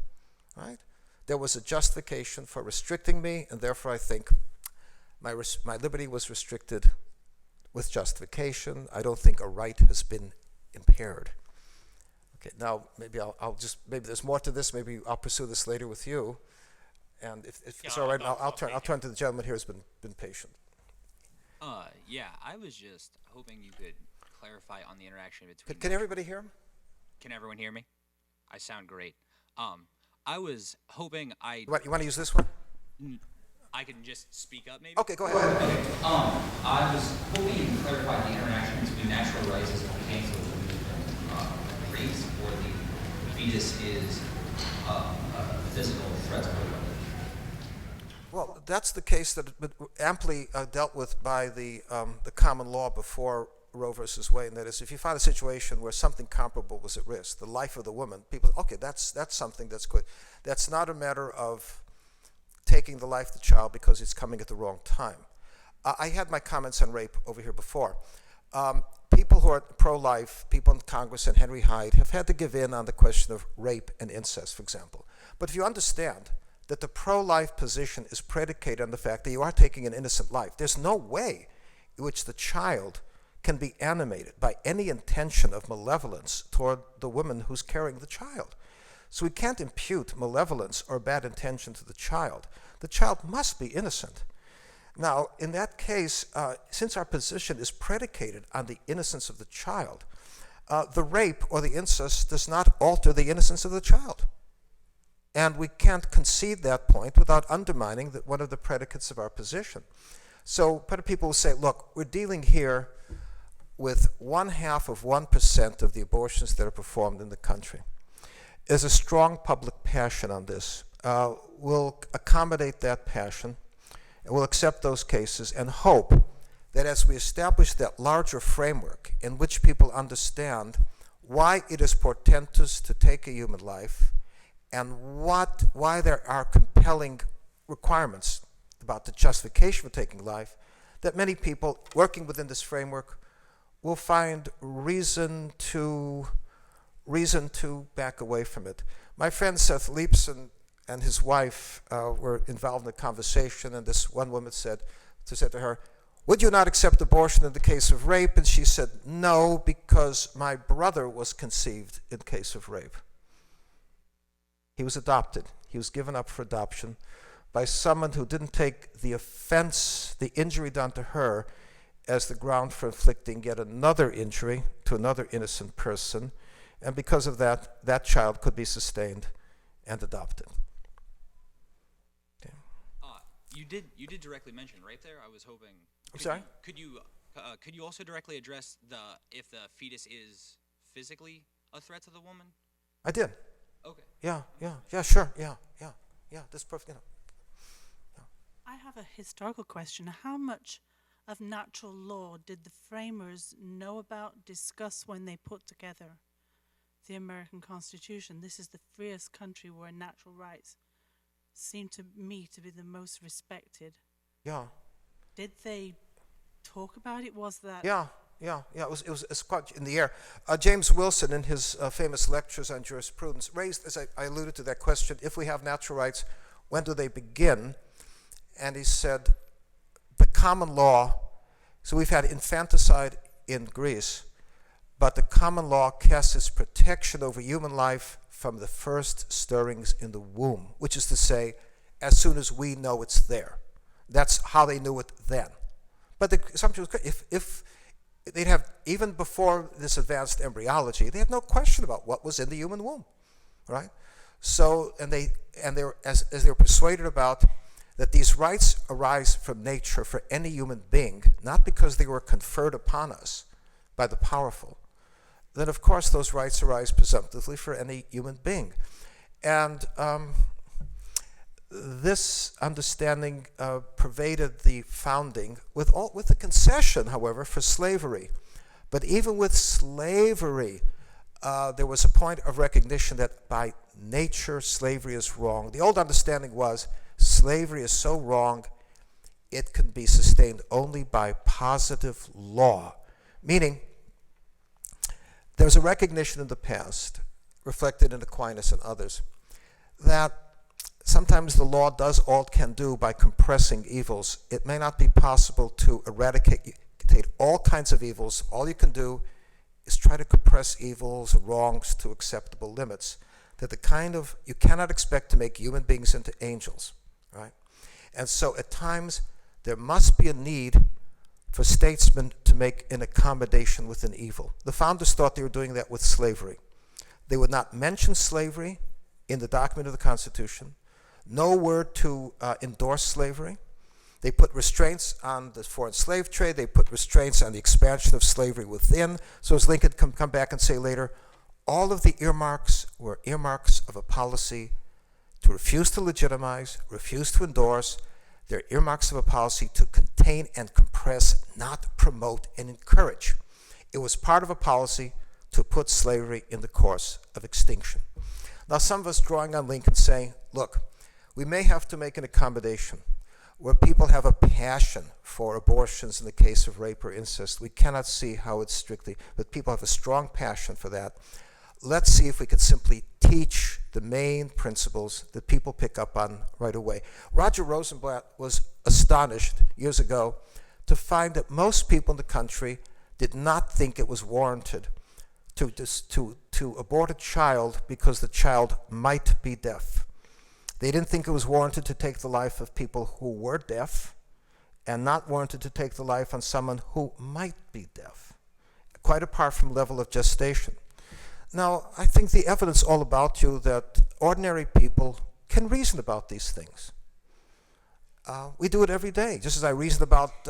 right? There was a justification for restricting me, and therefore I think my liberty was restricted with justification. I don't think a right has been impaired. Okay, now maybe maybe there's more to this. Maybe I'll pursue this later with you. And if it's all right, I'll turn to the gentleman here who's been patient. Yeah, I was just hoping you could clarify on the interaction between. Can everybody hear him? Can everyone hear me? I sound great. I was hoping You want to use this one? I can just speak up, maybe? Okay, go ahead. Okay. I was hoping you could clarify the interaction between natural rights as it pertains to race, or the fetus is a physical threat to her. Well, that's the case that had been amply dealt with by the common law before Roe versus Wade, and that is, if you find a situation where something comparable was at risk, the life of the woman, people, okay, that's something that's good. That's not a matter of taking the life of the child because it's coming at the wrong time. I had my comments on rape over here before. People who are pro-life, people in Congress and Henry Hyde, have had to give in on the question of rape and incest, for example. But if you understand that the pro-life position is predicated on the fact that you are taking an innocent life, there's no way in which the child can be animated by any intention of malevolence toward the woman who's carrying the child. So we can't impute malevolence or bad intention to the child. The child must be innocent. Now, in that case, since our position is predicated on the innocence of the child, the rape or the incest does not alter the innocence of the child. And we can't concede that point without undermining one of the predicates of our position. So people will say, look, we're dealing here with 0.5% of the abortions that are performed in the country. There's a strong public passion on this. We'll accommodate that passion, and we'll accept those cases and hope that as we establish that larger framework in which people understand why it is portentous to take a human life and why there are compelling requirements about the justification for taking life, that many people working within this framework will find reason to back away from it. My friend Seth Leipson and his wife were involved in a conversation, and this one woman said to her, "Would you not accept abortion in the case of rape?" And she said, "No, because my brother was conceived in case of rape." He was adopted. He was given up for adoption by someone who didn't take the offense, the injury done to her, as the ground for inflicting yet another injury to another innocent person. And because of that, that child could be sustained and adopted. Okay. You did directly mention rape there. I was hoping. I'm sorry? Could you also directly address if the fetus is physically a threat to the woman? I did. Okay. Yeah, sure, yeah. This perfect. I have a historical question. How much of natural law did the framers know about, discuss when they put together the American Constitution? This is the freest country where natural rights seem to me to be the most respected. Yeah. Did they talk about it? Was that? Yeah. It was quite in the air. James Wilson, in his famous lectures on jurisprudence, raised, as I alluded to, that question: if we have natural rights, when do they begin? And he said, the common law. So we've had infanticide in Greece, but the common law casts its protection over human life from the first stirrings in the womb, which is to say, as soon as we know it's there. That's how they knew it then. But the assumption was, if they'd have, even before this advanced embryology, they had no question about what was in the human womb, right? So, and they were, as they were persuaded about that these rights arise from nature for any human being, not because they were conferred upon us by the powerful, then of course those rights arise presumptively for any human being. And this understanding pervaded the founding with the concession, however, for slavery. But even with slavery, there was a point of recognition that by nature slavery is wrong. The old understanding was slavery is so wrong it can be sustained only by positive law, meaning there's a recognition in the past, reflected in Aquinas and others, that sometimes the law does all it can do by compressing evils. It may not be possible to eradicate all kinds of evils. All you can do is try to compress evils or wrongs to acceptable limits. That you cannot expect to make human beings into angels, right? And so at times there must be a need for statesmen to make an accommodation with an evil. The founders thought they were doing that with slavery. They would not mention slavery in the document of the Constitution. No word to endorse slavery. They put restraints on the foreign slave trade. They put restraints on the expansion of slavery within. So as Lincoln can come back and say later, all of the earmarks were earmarks of a policy to refuse to legitimize, refuse to endorse. They're earmarks of a policy to contain and compress, not promote and encourage. It was part of a policy to put slavery in the course of extinction. Now some of us drawing on Lincoln saying, look, we may have to make an accommodation where people have a passion for abortions in the case of rape or incest. We cannot see how it's strictly, but people have a strong passion for that. Let's see if we could simply teach the main principles that people pick up on right away. Roger Rosenblatt was astonished years ago to find that most people in the country did not think it was warranted to abort a child because the child might be deaf. They didn't think it was warranted to take the life of people who were deaf, and not warranted to take the life on someone who might be deaf, quite apart from level of gestation. Now, I think the evidence all about you that ordinary people can reason about these things. We do it every day, just as I reason about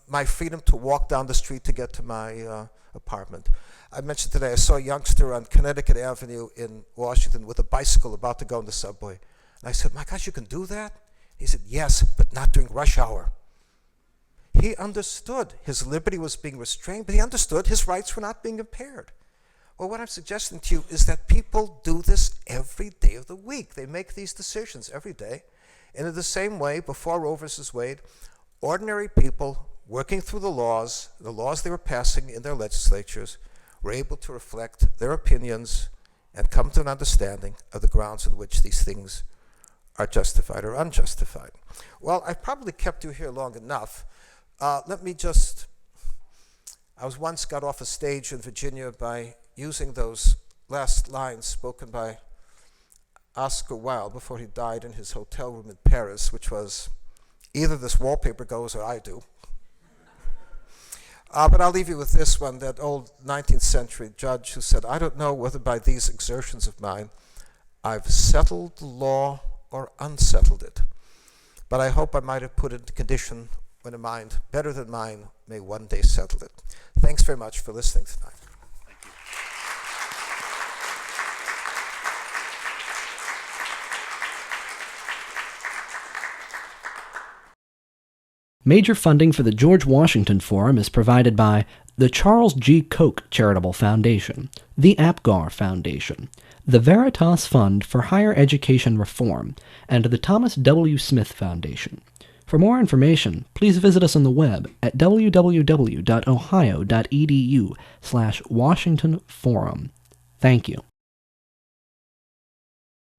my freedom to walk down the street to get to my apartment. I mentioned today I saw a youngster on Connecticut Avenue in Washington with a bicycle about to go on the subway. And I said, my gosh, you can do that? He said, yes, but not during rush hour. He understood his liberty was being restrained, but he understood his rights were not being impaired. Well, what I'm suggesting to you is that people do this every day of the week. They make these decisions every day. And in the same way, before Roe versus Wade, ordinary people working through the laws they were passing in their legislatures, were able to reflect their opinions and come to an understanding of the grounds on which these things are justified or unjustified. Well, I've probably kept you here long enough. Let me just, I was once got off a stage in Virginia by using those last lines spoken by Oscar Wilde before he died in his hotel room in Paris, which was, either this wallpaper goes or I do. But I'll leave you with this one, that old 19th century judge who said, I don't know whether by these exertions of mine I've settled the law or unsettled it, but I hope I might have put it into condition when a mind better than mine may one day settle it. Thanks very much for listening tonight. Major funding for the George Washington Forum is provided by the Charles G. Koch Charitable Foundation, the Apgar Foundation, the Veritas Fund for Higher Education Reform, and the Thomas W. Smith Foundation. For more information, please visit us on the web at www.ohio.edu/Washington Forum. Thank you.